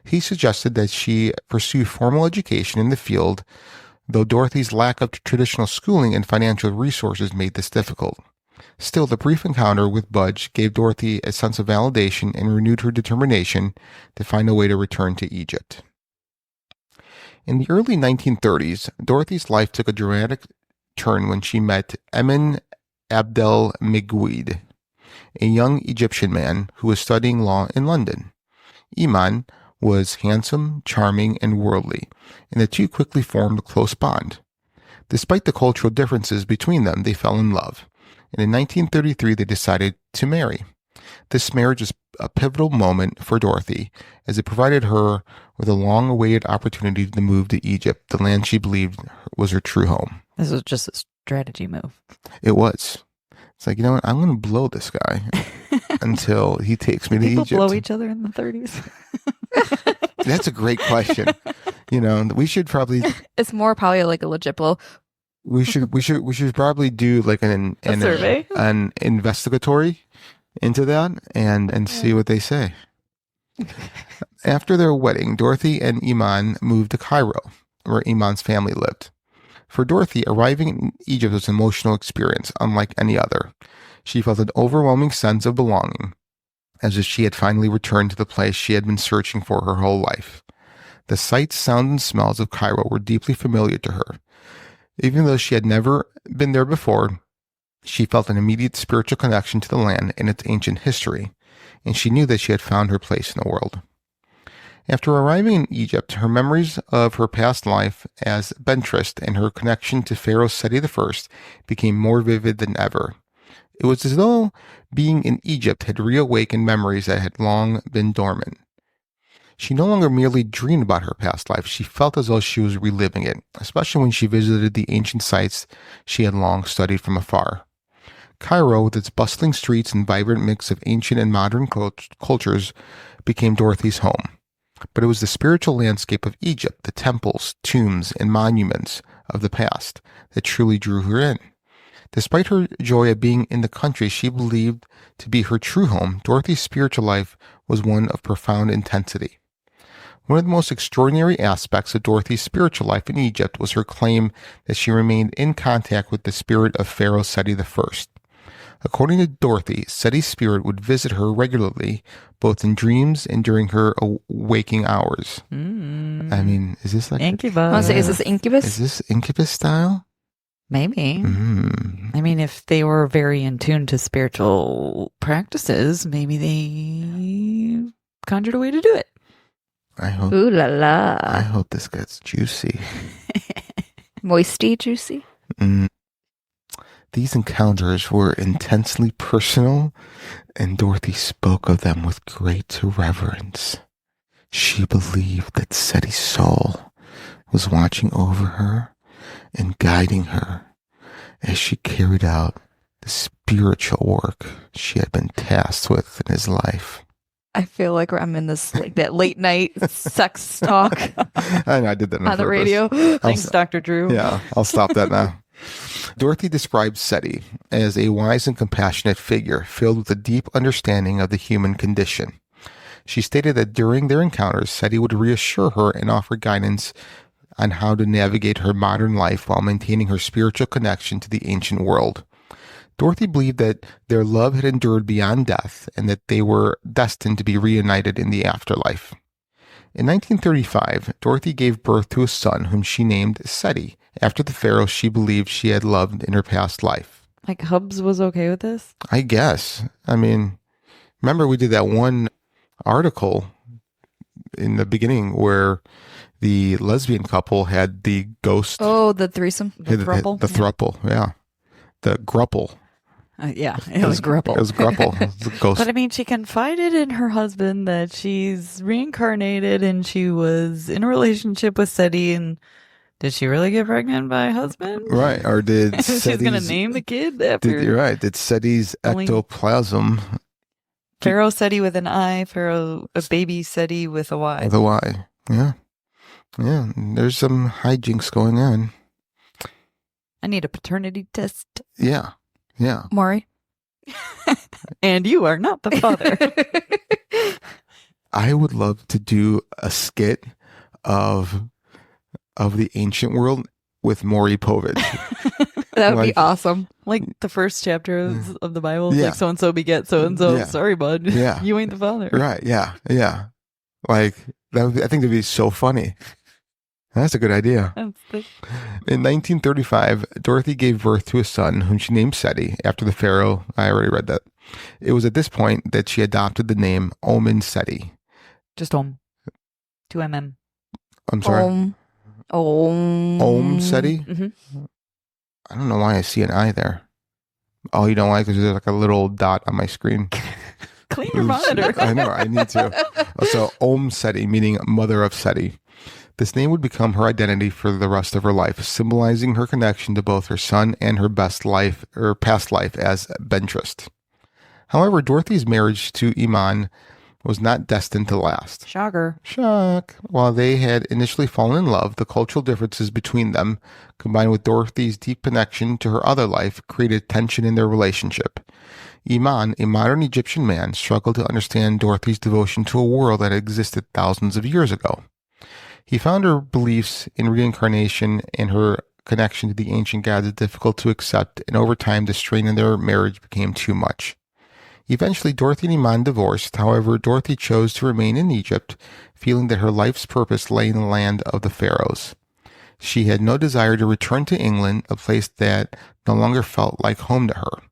He suggested that she pursue formal education in the field, though Dorothy's lack of traditional schooling and financial resources made this difficult. Still, the brief encounter with Budge gave Dorothy a sense of validation and renewed her determination to find a way to return to Egypt. In the early 1930s, Dorothy's life took a dramatic turn when she met Emin Abdel Migouid, a young Egyptian man who was studying law in London. Iman was handsome, charming, and worldly, and the two quickly formed a close bond. Despite the cultural differences between them, they fell in love, and in 1933 they decided to marry. This marriage was a pivotal moment for Dorothy, as it provided her with a long-awaited opportunity to move to Egypt, the land she believed was her true home. This was just a strategy move. It was. It's like, you know what? I'm going to blow this guy until he takes me to People Egypt. blow each other in the 30s. That's a great question. You know, we should probably. It's more probably like a legit blow. We should probably do like an survey, an investigatory into that and see what they say. After their wedding, Dorothy and Iman moved to Cairo, where Iman's family lived. For Dorothy, arriving in Egypt was an emotional experience unlike any other. She felt an overwhelming sense of belonging, as if she had finally returned to the place she had been searching for her whole life. The sights, sounds, and smells of Cairo were deeply familiar to her. Even though she had never been there before, she felt an immediate spiritual connection to the land and its ancient history, and she knew that she had found her place in the world. After arriving in Egypt, her memories of her past life as banterist and her connection to Pharaoh Seti I became more vivid than ever. It was as though being in Egypt had reawakened memories that had long been dormant. She no longer merely dreamed about her past life, she felt as though she was reliving it, especially when she visited the ancient sites she had long studied from afar. Cairo, with its bustling streets and vibrant mix of ancient and modern cultures, became Dorothy's home. But it was the spiritual landscape of Egypt, the temples, tombs, and monuments of the past, that truly drew her in. Despite her joy of being in the country she believed to be her true home, Dorothy's spiritual life was one of profound intensity. One of the most extraordinary aspects of Dorothy's spiritual life in Egypt was her claim that she remained in contact with the spirit of Pharaoh Seti I. According to Dorothy, Seti's spirit would visit her regularly, both in dreams and during her waking hours. I mean, is this like Incubus? I want to say, is this Incubus? Is this Incubus style? Maybe. I mean, if they were very in tune to spiritual practices, maybe they conjured a way to do it. I hope. Ooh la la. I hope this gets juicy. Moisty, juicy. These encounters were intensely personal, and Dorothy spoke of them with great reverence. She believed that Seti's soul was watching over her and guiding her as she carried out the spiritual work she had been tasked with in his life. I feel like I'm in this like that late night sex talk I know I did that on the radio. Thanks, Dr. Drew. Yeah, I'll stop that now. Dorothy described Seti as a wise and compassionate figure filled with a deep understanding of the human condition. She stated that during their encounters, Seti would reassure her and offer guidance on how to navigate her modern life while maintaining her spiritual connection to the ancient world. Dorothy believed that their love had endured beyond death and that they were destined to be reunited in the afterlife. In 1935, Dorothy gave birth to a son whom she named Seti, after the pharaoh she believed she had loved in her past life. Like Hubs was okay with this? I guess. I mean, remember we did that one article in the beginning where the lesbian couple had the ghost. Oh, the threesome. The throuple? The throuple, yeah. The grupple. Yeah, it was Grupple. It was grupple. The ghost. But I mean, she confided in her husband that she's reincarnated and she was in a relationship with Seti. And did she really get pregnant by a husband? Right. Or did She's going to name the kid after. You're right. Did Seti's ectoplasm. Pharaoh Seti with an I, Pharaoh, a baby Seti with a Y. With a Y. Yeah. Yeah. There's some hijinks going on. I need a paternity test. Yeah. Yeah. Maury. And you are not the father. I would love to do a skit of the ancient world with Maury Povich. That would be Like- awesome. Like the first chapter of the Bible, it's Yeah. like so-and-so beget so-and-so. Yeah. Sorry, bud. Yeah. You ain't the father. Right. Yeah. Yeah. Like I think that'd be so funny. That's a good idea. That's the- In 1935, Dorothy gave birth to a son whom she named Seti after the pharaoh. I already read that. It was at this point that she adopted the name Om Seti. Just Om. 2 I'm sorry. Om Seti? Mm-hmm. I don't know why I see an I there. Oh, you don't like because there's like a little dot on my screen. Clean your monitor. I know, I need to. So Om Seti, meaning mother of Seti. This name would become her identity for the rest of her life, symbolizing her connection to both her son and her past life as banterist. However, Dorothy's marriage to Iman was not destined to last. Shocker. Shock. While they had initially fallen in love, the cultural differences between them, combined with Dorothy's deep connection to her other life, created tension in their relationship. Iman, a modern Egyptian man, struggled to understand Dorothy's devotion to a world that existed thousands of years ago. He found her beliefs in reincarnation and her connection to the ancient gods difficult to accept, and over time the strain in their marriage became too much. Eventually, Dorothy and Iman divorced. However, Dorothy chose to remain in Egypt, feeling that her life's purpose lay in the land of the pharaohs. She had no desire to return to England, a place that no longer felt like home to her.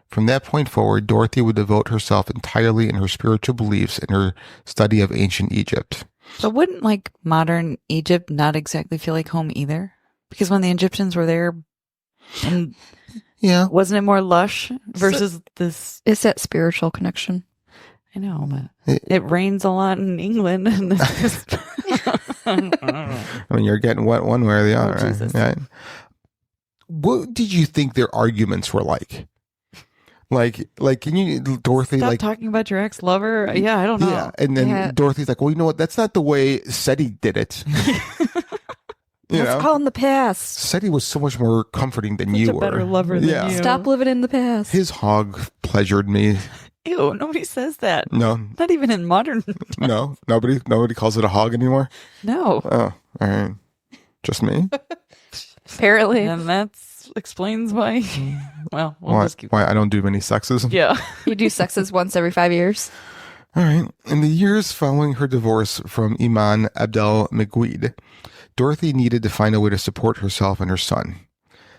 From that point forward, Dorothy would devote herself entirely in her spiritual beliefs and her study of ancient Egypt. But wouldn't like modern Egypt not exactly feel like home either? Because when the Egyptians were there, and Yeah. wasn't it more lush versus this? It's that spiritual connection. I know, but it rains a lot in England, and it's just I mean, you're getting wet one way or the other. Jesus. Right? What did you think their arguments were like? Like, can you, Dorothy, stop like, talking about your ex-lover. Yeah, I don't know. yeah, and then Yeah. Dorothy's like, well, you know what? That's not the way Seti did it. You Let's know, call in the past. Seti was so much more comforting than Such you a were. better lover than Yeah. you. Stop living in the past. His hog pleasured me. Ew, nobody says that. No, Not even in modern. no, nobody calls it a hog anymore. No. Oh, all right, just me. Apparently. And that explains why. Well, we'll Why? just keep. Why I don't do many sexes? Yeah. You do sexes once every 5 years. All right. In the years following her divorce from Iman Abdel Meguid, Dorothy needed to find a way to support herself and her son.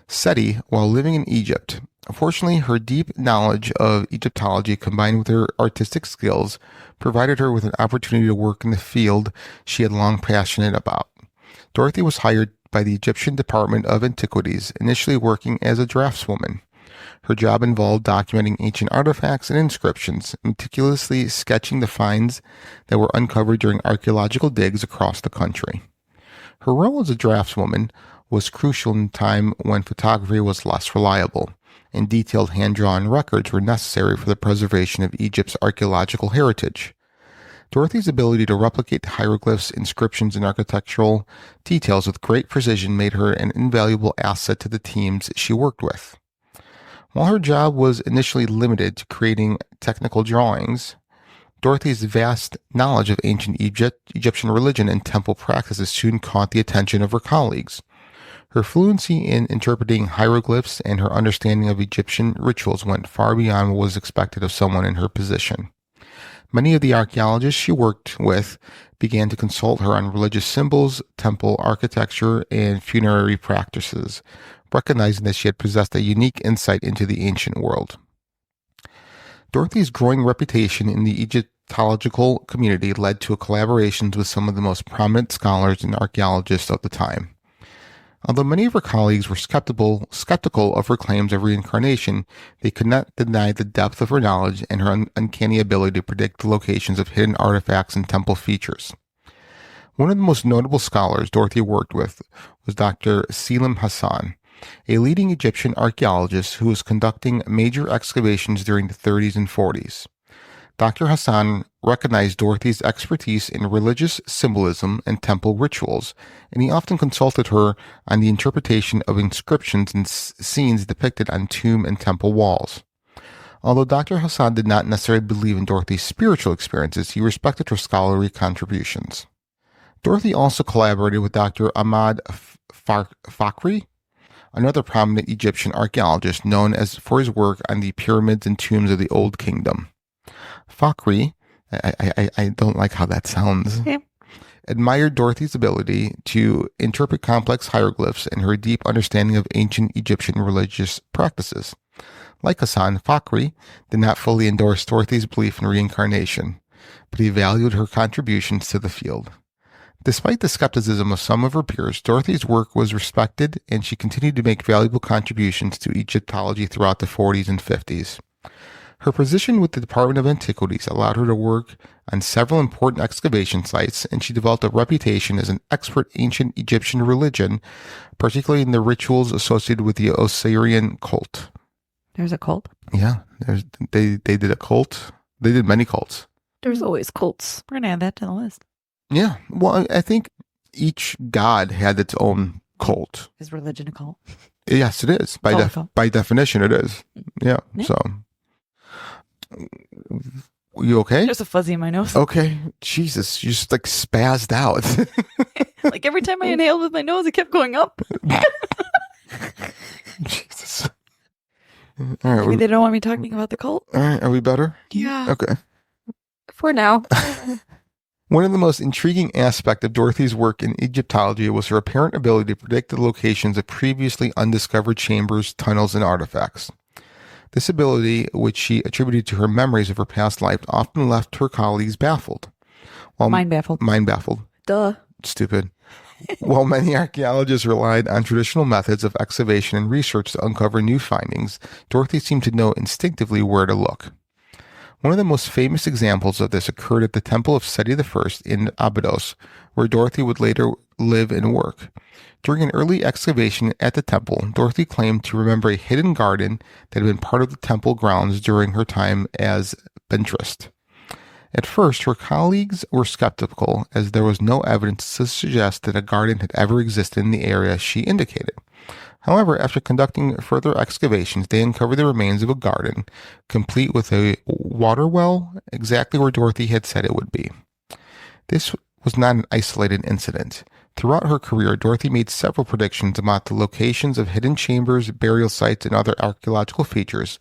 Seti, while living in Egypt, unfortunately, her deep knowledge of Egyptology combined with her artistic skills provided her with an opportunity to work in the field she had long passionate about. Dorothy was hired by the Egyptian Department of Antiquities, initially working as a draftswoman. Her job involved documenting ancient artifacts and inscriptions, meticulously sketching the finds that were uncovered during archaeological digs across the country. Her role as a draftswoman was crucial in a time when photography was less reliable, and detailed hand-drawn records were necessary for the preservation of Egypt's archaeological heritage. Dorothy's ability to replicate hieroglyphs, inscriptions, and architectural details with great precision made her an invaluable asset to the teams she worked with. While her job was initially limited to creating technical drawings, Dorothy's vast knowledge of ancient Egyptian religion and temple practices soon caught the attention of her colleagues. Her fluency in interpreting hieroglyphs and her understanding of Egyptian rituals went far beyond what was expected of someone in her position. Many of the archaeologists she worked with began to consult her on religious symbols, temple architecture, and funerary practices, recognizing that she had possessed a unique insight into the ancient world. Dorothy's growing reputation in the Egyptological community led to collaborations with some of the most prominent scholars and archaeologists of the time. Although many of her colleagues were skeptical of her claims of reincarnation, they could not deny the depth of her knowledge and her uncanny ability to predict the locations of hidden artifacts and temple features. One of the most notable scholars Dorothy worked with was Dr. Selim Hassan, a leading Egyptian archaeologist who was conducting major excavations during the 30s and 40s. Dr. Hassan recognized Dorothy's expertise in religious symbolism and temple rituals, and he often consulted her on the interpretation of inscriptions and scenes depicted on tomb and temple walls. Although Dr. Hassan did not necessarily believe in Dorothy's spiritual experiences, he respected her scholarly contributions. Dorothy also collaborated with Dr. Ahmad Fakhri, another prominent Egyptian archaeologist known for his work on the pyramids and tombs of the Old Kingdom. Fakhri, I don't like how that sounds, admired Dorothy's ability to interpret complex hieroglyphs and her deep understanding of ancient Egyptian religious practices. Like Hassan, Fakhri did not fully endorse Dorothy's belief in reincarnation, but he valued her contributions to the field. Despite the skepticism of some of her peers, Dorothy's work was respected, and she continued to make valuable contributions to Egyptology throughout the 40s and 50s. Her position with the Department of Antiquities allowed her to work on several important excavation sites, and she developed a reputation as an expert in ancient Egyptian religion, particularly in the rituals associated with the Osirian cult. There's a cult? Yeah, they did a cult. They did many cults. There's always cults. We're going to add that to the list. Yeah, well, I think each god had its own cult. Is religion a cult? Yes, it is. By definition, it is. Yeah, so... You okay? There's a fuzzy in my nose. Okay. Jesus, you just like spazzed out. Like every time I inhaled with my nose, it kept going up. Jesus. All right. Maybe they don't want me talking about the cult. All right. Are we better? Yeah. Okay. For now. One of the most intriguing aspects of Dorothy's work in Egyptology was her apparent ability to predict the locations of previously undiscovered chambers, tunnels, and artifacts. This ability, which she attributed to her memories of her past life, often left her colleagues baffled. Mind baffled. Mind baffled. Duh. Stupid. While many archaeologists relied on traditional methods of excavation and research to uncover new findings, Dorothy seemed to know instinctively where to look. One of the most famous examples of this occurred at the Temple of Seti I in Abydos, where Dorothy would later live and work. During an early excavation at the temple, Dorothy claimed to remember a hidden garden that had been part of the temple grounds during her time as banterist. At first, her colleagues were skeptical, as there was no evidence to suggest that a garden had ever existed in the area she indicated. However, after conducting further excavations, they uncovered the remains of a garden, complete with a water well, exactly where Dorothy had said it would be. This was not an isolated incident. Throughout her career, Dorothy made several predictions about the locations of hidden chambers, burial sites, and other archaeological features,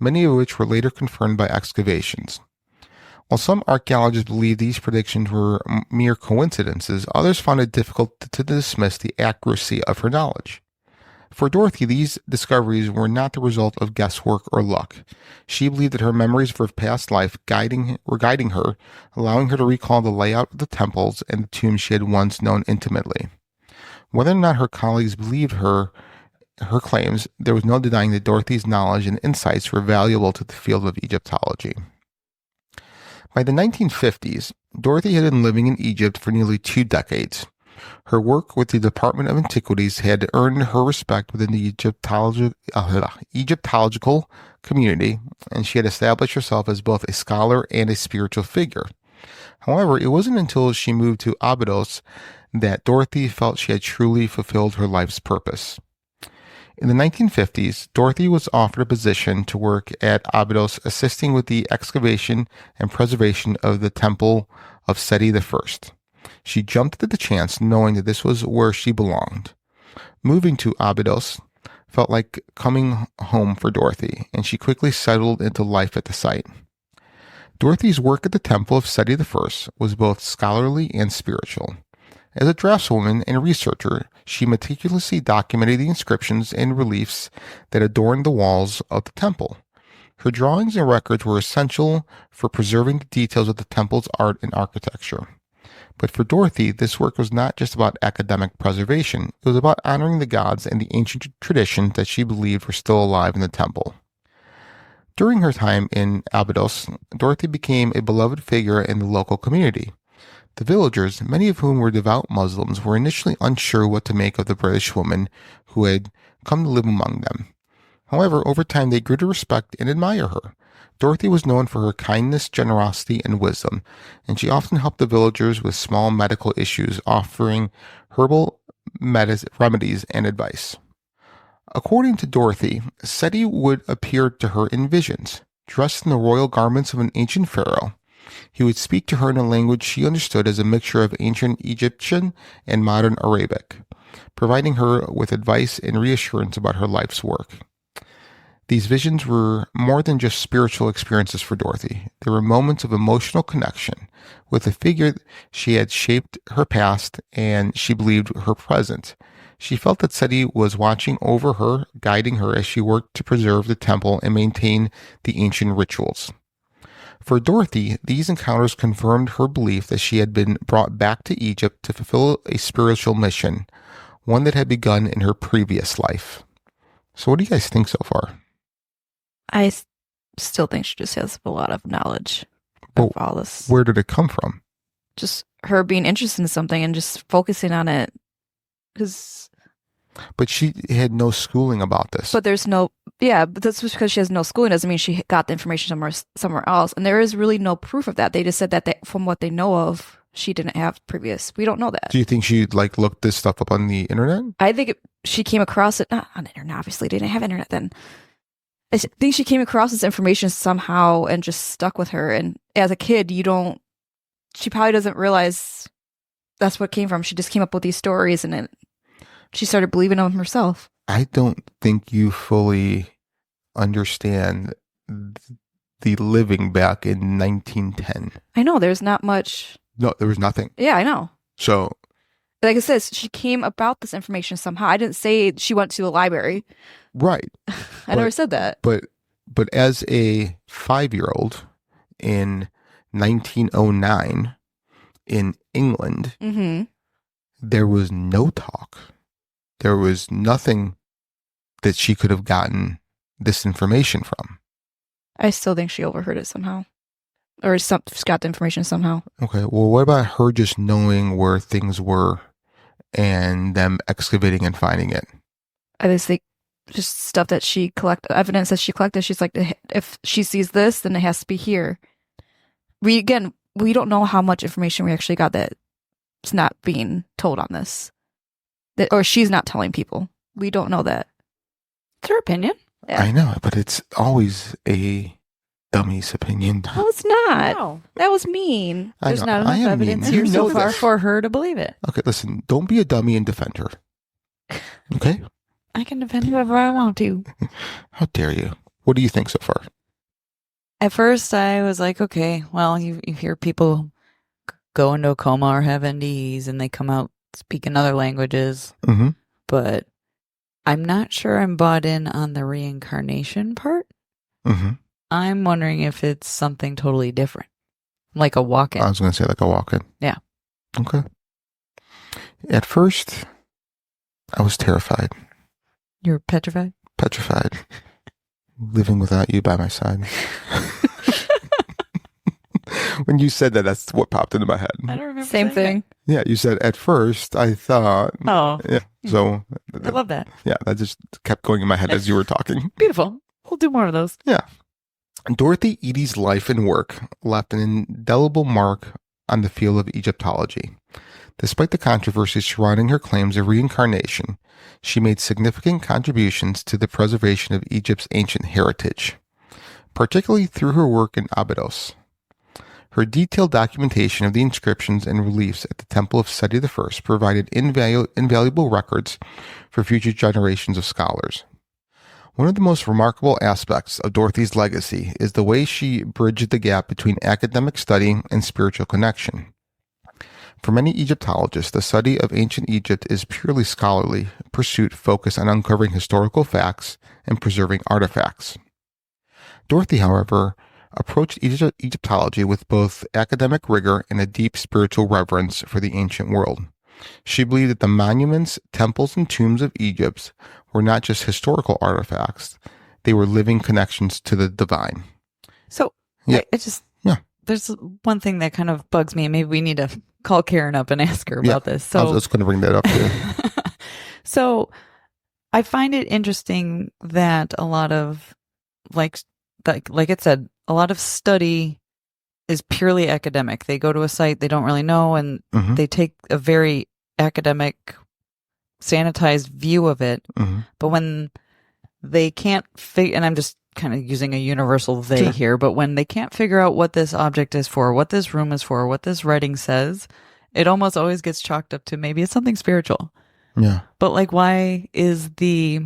many of which were later confirmed by excavations. While some archaeologists believe these predictions were mere coincidences, others found it difficult to dismiss the accuracy of her knowledge. For Dorothy, these discoveries were not the result of guesswork or luck. She believed that her memories of her past life were guiding her, allowing her to recall the layout of the temples and the tombs she had once known intimately. Whether or not her colleagues believed her claims, there was no denying that Dorothy's knowledge and insights were valuable to the field of Egyptology. By the 1950s, Dorothy had been living in Egypt for nearly 2 decades. Her work with the Department of Antiquities had earned her respect within the Egyptological community, and she had established herself as both a scholar and a spiritual figure. However, it wasn't until she moved to Abydos that Dorothy felt she had truly fulfilled her life's purpose. In the 1950s, Dorothy was offered a position to work at Abydos, assisting with the excavation and preservation of the Temple of Seti I. She jumped at the chance, knowing that this was where she belonged. Moving to Abydos felt like coming home for Dorothy, and she quickly settled into life at the site. Dorothy's work at the Temple of Seti I was both scholarly and spiritual. As a draftswoman and researcher, she meticulously documented the inscriptions and reliefs that adorned the walls of the temple. Her drawings and records were essential for preserving the details of the temple's art and architecture. But for Dorothy, this work was not just about academic preservation. It was about honoring the gods and the ancient traditions that she believed were still alive in the temple. During her time in Abydos, Dorothy became a beloved figure in the local community. The villagers, many of whom were devout Muslims, were initially unsure what to make of the British woman who had come to live among them. However, over time they grew to respect and admire her. Dorothy was known for her kindness, generosity, and wisdom, and she often helped the villagers with small medical issues, offering herbal remedies and advice. According to Dorothy, Seti would appear to her in visions, dressed in the royal garments of an ancient pharaoh. He would speak to her in a language she understood as a mixture of ancient Egyptian and modern Arabic. providing her with advice and reassurance about her life's work. These visions were more than just spiritual experiences for Dorothy. They were moments of emotional connection with a figure she had shaped her past and she believed her present. She felt that Seti was watching over her, guiding her as she worked to preserve the temple and maintain the ancient rituals. For Dorothy, these encounters confirmed her belief that she had been brought back to Egypt to fulfill a spiritual mission, one that had begun in her previous life. So what do you guys think so far? I still think she just has a lot of knowledge of all this. Where did it come from? Just her being interested in something and just focusing on it. But she had no schooling about this. But there's no, but that's just because she has no schooling doesn't mean she got the information somewhere else. And there is really no proof of that. They just said that from what they know of, she didn't have previous. We don't know that. Do you think she looked this stuff up on the internet? I think she came across it, not on the internet, obviously. They didn't have internet then. I think she came across this information somehow and just stuck with her. And as a kid, she probably doesn't realize that's what came from. She just came up with these stories and she started believing them herself. I don't think you fully understand the living back in 1910. I know, there's not much. No, there was nothing. Yeah, I know. So, like I said, she came about this information somehow. I didn't say she went to a library. Right. I never said that. But as a 5-year-old in 1909 in England, there was no talk. There was nothing that she could have gotten this information from. I still think she overheard it somehow. Or got the information somehow. Okay. Well, what about her just knowing where things were and them excavating and finding it? I just think just stuff that she collected, evidence that she collected. She's like, if she sees this, then it has to be here. We don't know how much information we actually got that's not being told on this. Or she's not telling people. We don't know that. It's her opinion. Yeah. I know, but it's always a dummy's opinion. No, it's not. No. That was mean. There's not enough evidence here so far for her to believe it. Okay, listen, don't be a dummy and defend her. Okay? I can defend whoever I want to. How dare you? What do you think so far? At first, I was like, okay, well, you hear people go into a coma or have NDEs and they come out speaking other languages. Mm-hmm. But I'm not sure I'm bought in on the reincarnation part. Mm-hmm. I'm wondering if it's something totally different. Like a walk-in. I was going to say like a walk-in. Yeah. Okay. At first, I was terrified. You're petrified? Petrified. Living without you by my side. When you said that, that's what popped into my head. I don't remember. Same thing. Yeah, you said at first I thought. Oh. Yeah. So I love that. Yeah, that just kept going in my head as you were talking. Beautiful. We'll do more of those. Yeah. Dorothy Eady's life and work left an indelible mark on the field of Egyptology. Despite the controversy surrounding her claims of reincarnation, she made significant contributions to the preservation of Egypt's ancient heritage, particularly through her work in Abydos. Her detailed documentation of the inscriptions and reliefs at the Temple of Seti I provided invaluable records for future generations of scholars. One of the most remarkable aspects of Dorothy's legacy is the way she bridged the gap between academic study and spiritual connection. For many Egyptologists, the study of ancient Egypt is purely scholarly pursuit focused on uncovering historical facts and preserving artifacts. Dorothy, however, approached Egyptology with both academic rigor and a deep spiritual reverence for the ancient world. She believed that the monuments, temples, and tombs of Egypt were not just historical artifacts, they were living connections to the divine. So, yeah. There's one thing that kind of bugs me. Maybe we need to call Karen up and ask her about this. So, I was going to bring that up too. So, I find it interesting that a lot of, like it said, a lot of study is purely academic. They go to a site they don't really know, and they take a very academic, sanitized view of it. But when they can't figure, and I'm just kind of using a universal they here, but when they can't figure out what this object is for, what this room is for, what this writing says, it almost always gets chalked up to maybe it's something spiritual. Yeah. But like, why is the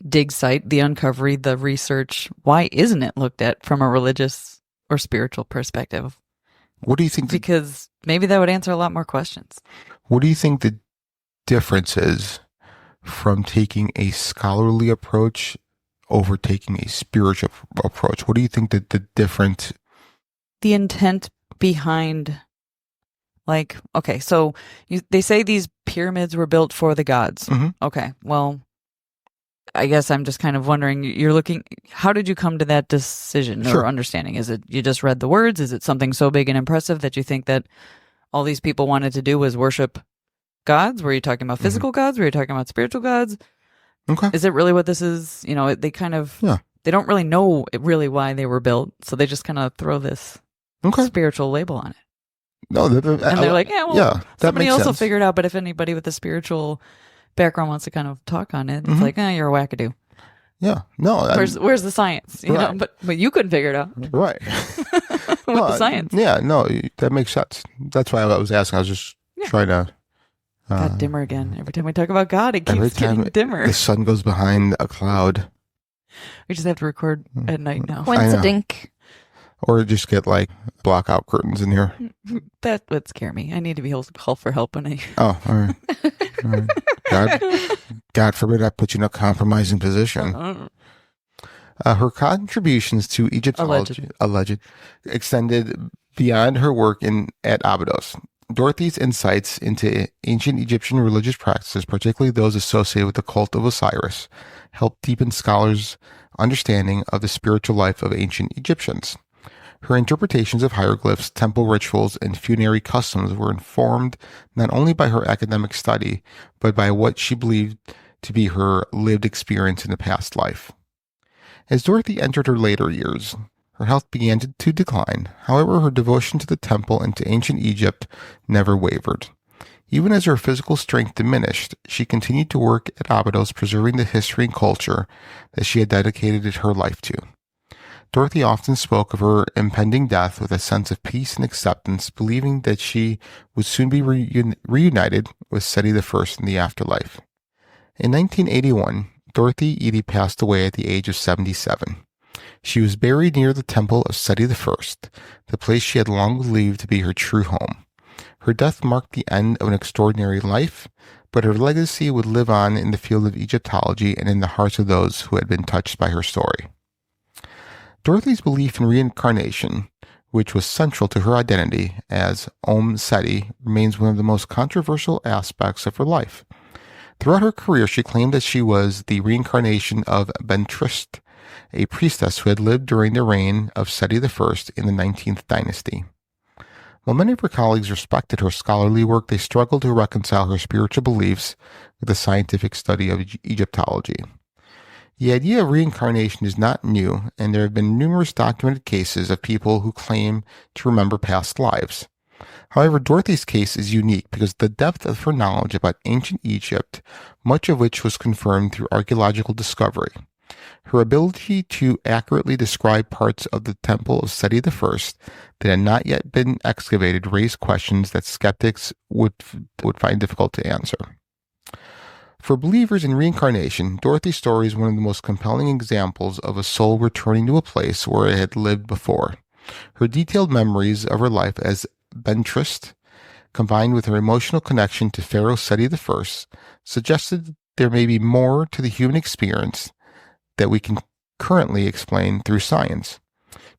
dig site, the uncovery, the research, why isn't it looked at from a religious or spiritual perspective? What do you think? Because maybe that would answer a lot more questions. What do you think the difference is from taking a scholarly approach over taking a spiritual approach? What do you think that the different? The intent behind, like, okay, so they say these pyramids were built for the gods. Mhm. Okay, well, I guess I'm just kind of wondering, how did you come to that decision Sure. or understanding? Is it you just read the words? Is it something so big and impressive that you think that all these people wanted to do was worship gods? Were you talking about physical gods? Were you talking about spiritual gods? Okay. Is it really what this is? You know, they kind of, Yeah. they don't really know really why they were built. So they just kind of throw this Okay. spiritual label on it. No, And they're like, yeah, well, that somebody makes else will sense. figure it out. But if anybody with a spiritual background wants to kind of talk on it, Mhm. it's like, you're a wackadoo. Yeah. No. Where's the science? You know, Right. but you couldn't figure it out Right. with No, the science. Yeah. No, that makes sense. That's why I was asking. I was just trying to. Got dimmer again. Every time we talk about God, it Every keeps getting time dimmer. the sun goes behind a cloud, We just have to record at night now. Once a dink. or just get like block out curtains in here. That would scare me. I need to be call for help when I. Oh, all right. All right. God forbid I put you in a compromising position. Her contributions to Egyptology alleged extended beyond her work at Abydos. Dorothy's insights into ancient Egyptian religious practices, particularly those associated with the cult of Osiris, helped deepen scholars' understanding of the spiritual life of ancient Egyptians. Her interpretations of hieroglyphs, temple rituals, and funerary customs were informed not only by her academic study, but by what she believed to be her lived experience in the past life. As Dorothy entered her later years, her health began to decline. However, her devotion to the temple and to ancient Egypt never wavered. Even as her physical strength diminished, she continued to work at Abydos, preserving the history and culture that she had dedicated her life to. Dorothy often spoke of her impending death with a sense of peace and acceptance, believing that she would soon be reunited with Seti I in the afterlife. In 1981, Dorothy Eady passed away at the age of 77. She was buried near the temple of Seti I, the place she had long believed to be her true home. Her death marked the end of an extraordinary life, but her legacy would live on in the field of Egyptology and in the hearts of those who had been touched by her story. Dorothy's belief in reincarnation, which was central to her identity as Om Seti, remains one of the most controversial aspects of her life. Throughout her career, she claimed that she was the reincarnation of Banter, a priestess who had lived during the reign of Seti I in the 19th dynasty. While many of her colleagues respected her scholarly work, they struggled to reconcile her spiritual beliefs with the scientific study of Egyptology. The idea of reincarnation is not new, and there have been numerous documented cases of people who claim to remember past lives. However, Dorothy's case is unique because of the depth of her knowledge about ancient Egypt, much of which was confirmed through archaeological discovery. Her ability to accurately describe parts of the temple of Seti I that had not yet been excavated raised questions that skeptics would find difficult to answer. For believers in reincarnation, Dorothy's story is one of the most compelling examples of a soul returning to a place where it had lived before. Her detailed memories of her life as Banter, combined with her emotional connection to Pharaoh Seti I, suggested there may be more to the human experience that we can currently explain through science.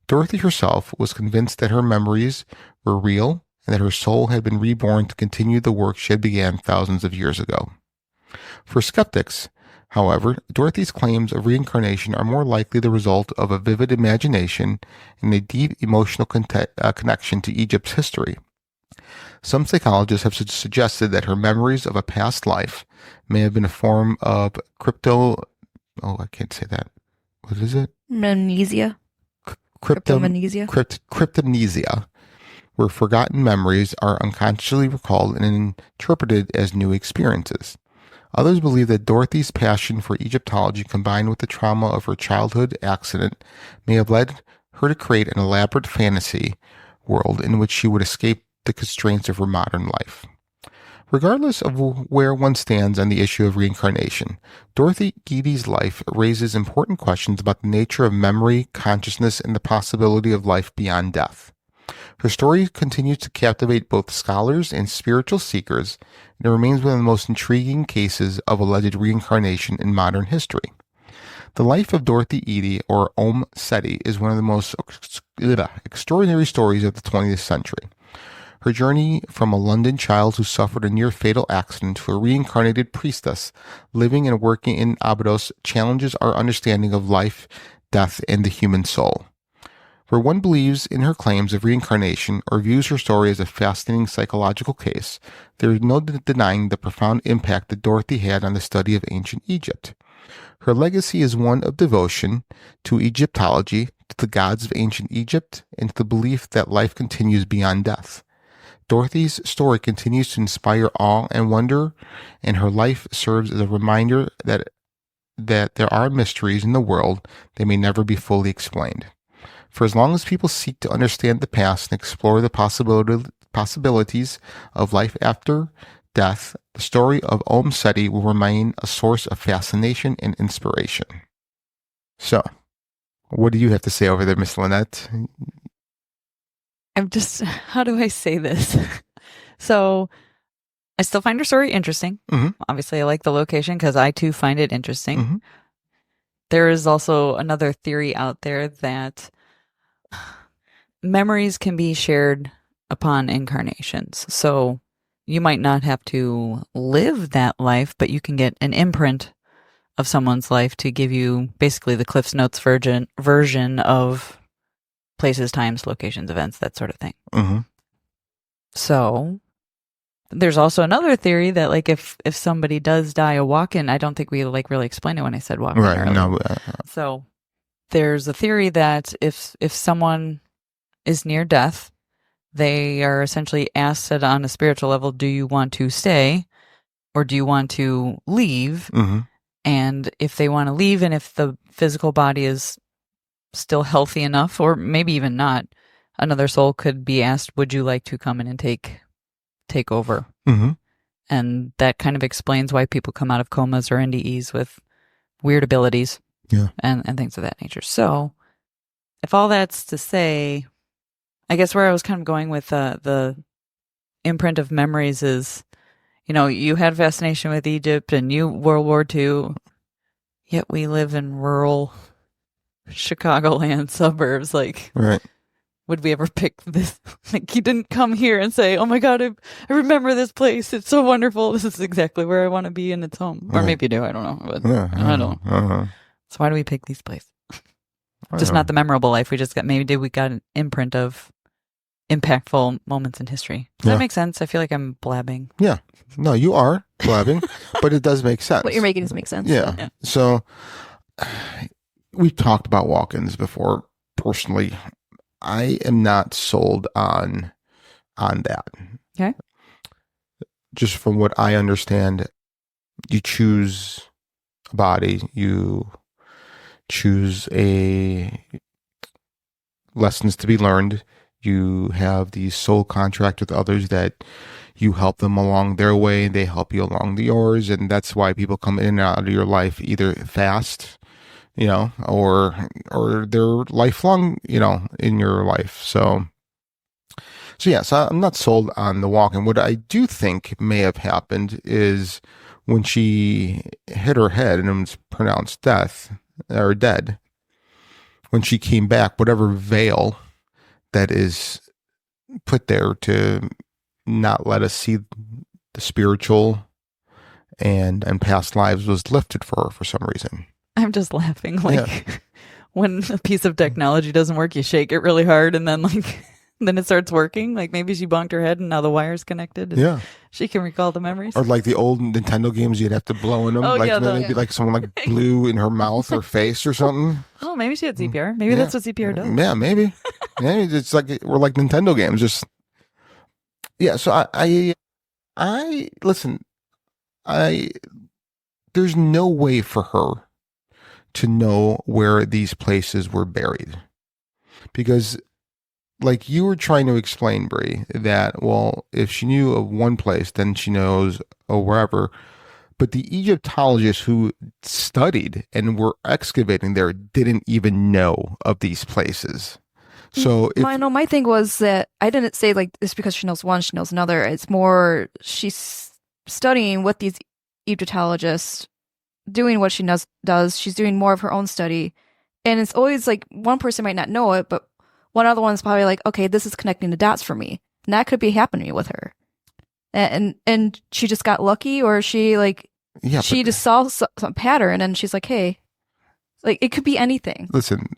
Dorothy herself was convinced that her memories were real and that her soul had been reborn to continue the work she had began thousands of years ago. For skeptics, however, Dorothy's claims of reincarnation are more likely the result of a vivid imagination and a deep emotional connection to Egypt's history. Some psychologists have suggested that her memories of a past life may have been a form of I can't say that. What is it? Amnesia. Cryptomnesia, where forgotten memories are unconsciously recalled and interpreted as new experiences. Others believe that Dorothy's passion for Egyptology combined with the trauma of her childhood accident may have led her to create an elaborate fantasy world in which she would escape the constraints of her modern life. Regardless of where one stands on the issue of reincarnation, Dorothy Eady's life raises important questions about the nature of memory, consciousness, and the possibility of life beyond death. Her story continues to captivate both scholars and spiritual seekers, and it remains one of the most intriguing cases of alleged reincarnation in modern history. The life of Dorothy Eady, or Om Seti, is one of the most extraordinary stories of the 20th century. Her journey from a London child who suffered a near-fatal accident to a reincarnated priestess living and working in Abydos challenges our understanding of life, death, and the human soul. Where one believes in her claims of reincarnation or views her story as a fascinating psychological case, there is no denying the profound impact that Dorothy had on the study of ancient Egypt. Her legacy is one of devotion to Egyptology, to the gods of ancient Egypt, and to the belief that life continues beyond death. Dorothy's story continues to inspire awe and wonder, and her life serves as a reminder that there are mysteries in the world that may never be fully explained. For as long as people seek to understand the past and explore the possibilities of life after death, the story of Om Seti will remain a source of fascination and inspiration. So, what do you have to say over there, Miss Lynette? I'm just, how do I say this? So, I still find her story interesting. Mm-hmm. Obviously, I like the location because I too find it interesting. Mm-hmm. There is also another theory out there that memories can be shared upon incarnations. So, you might not have to live that life, but you can get an imprint of someone's life to give you basically the Cliff's Notes version of places, times, locations, events, that sort of thing. Mm-hmm. So there's also another theory that like if somebody does die a walk-in, I don't think we like really explained it when I said walk-in Right. earlier. No. So there's a theory that if someone is near death, they are essentially asked on a spiritual level, do you want to stay or do you want to leave? Mm-hmm. And if they want to leave and if the physical body is still healthy enough, or maybe even not, another soul could be asked, would you like to come in and take over? Mm-hmm. And that kind of explains why people come out of comas or NDEs with weird abilities, yeah, and things of that nature. So if all that's to say, I guess where I was kind of going with the imprint of memories is, you had fascination with Egypt and you World War II, yet we live in rural Chicagoland suburbs. Like, right. Would we ever pick this? Like, you didn't come here and say, oh my God, I remember this place. It's so wonderful. This is exactly where I want to be and it's home. Or maybe you do. I don't know. But I don't know. So why do we pick these places? Just not the memorable life. We just got, we got an imprint of impactful moments in history. Does that make sense? I feel like I'm blabbing. Yeah. No, you are blabbing, but it does make sense. What you're making does make sense. Yeah. So we've talked about walk-ins before. Personally, I am not sold on that. Okay. Just from what I understand, you choose a body, you choose lessons to be learned. You have the soul contract with others that you help them along their way, they help you along yours, and that's why people come in and out of your life either fast, or they're lifelong, in your life. So I'm not sold on the walk-in. What I do think may have happened is when she hit her head and it was pronounced dead, when she came back, whatever veil that is put there to not let us see the spiritual and past lives was lifted for her for some reason. I'm just laughing. When a piece of technology doesn't work, you shake it really hard and then then it starts working. Like maybe she bonked her head and now the wire's connected. And she can recall the memories. Or like the old Nintendo games, you'd have to blow in them. Maybe like someone blew in her mouth or face or something. Oh, maybe she had CPR. Maybe that's what CPR does. Yeah, maybe. It's like we're like Nintendo games. Just So I listen. There's no way for her to know where these places were buried, because like you were trying to explain, Bree, that, well, if she knew of one place, then she knows wherever. But the Egyptologists who studied and were excavating there didn't even know of these places. So if, I know my thing was that I didn't say like it's because she knows one, she knows another. It's more she's studying what these Egyptologists doing what she does. She's doing more of her own study. And it's always like one person might not know it, but one other one's probably like, okay, this is connecting the dots for me. And that could be happening with her. And she just got lucky, or she like, yeah, she just saw some pattern and she's like, hey, like it could be anything. Listen,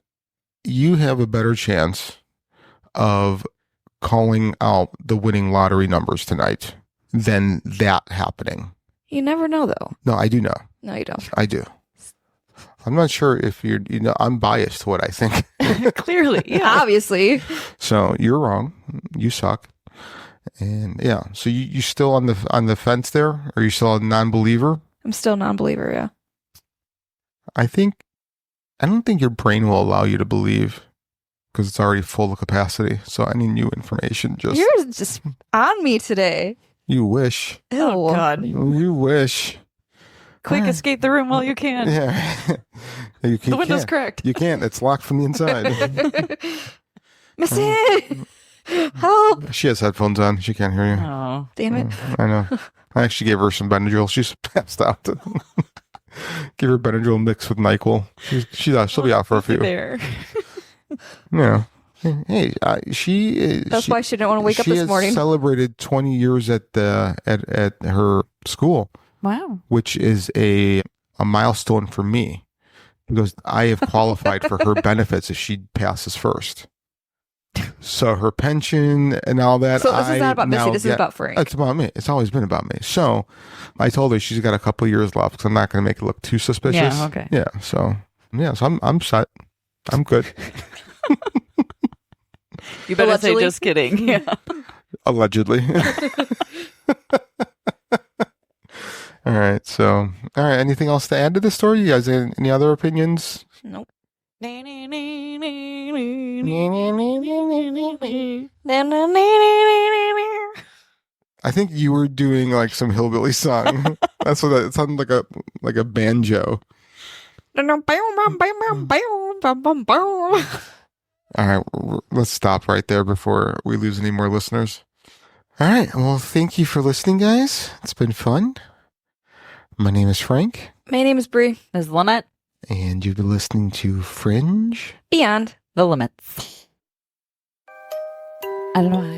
you have a better chance of calling out the winning lottery numbers tonight than that happening. You never know though. No, I do know. No, you don't. I do. I'm not sure if I'm biased to what I think. Clearly, yeah. Obviously. So you're wrong. You suck. And yeah, so you still on the fence there? Are you still a non-believer? I'm still a non-believer, yeah. I don't think your brain will allow you to believe because it's already full of capacity. So any new information You're just on me today. You wish. Ew. Oh, God. You wish. Quick, escape the room while you can. Yeah. The window's cracked. You can't. It's locked from the inside. Missy! Help! She has headphones on. She can't hear you. Oh. Damn it. I know. I actually gave her some Benadryl. She's passed out. Give her Benadryl mixed with NyQuil. She'll be out for a few. There. Yeah. Hey, she. That's why she didn't want to wake up this morning. She celebrated 20 years at her school. Wow. Which is a milestone for me because I have qualified for her benefits if she passes first. So her pension and all that. So this is not about Missy. This is about Frank. It's about me. It's always been about me. So I told her she's got a couple of years left because I'm not going to make it look too suspicious. Yeah. Okay. Yeah. So I'm set. I'm good. You better Allegedly. say just kidding. Yeah. Allegedly. All right. So, all right. Anything else to add to the story? You guys have any other opinions? Nope. I think you were doing like some hillbilly song. That's what it sounded like a banjo. All right, let's stop right there before we lose any more listeners. All right. Well, thank you for listening, guys. It's been fun. My name is Frank. My name is Bree. This is Lynette. And you've been listening to Fringe Beyond the Limits. I don't know.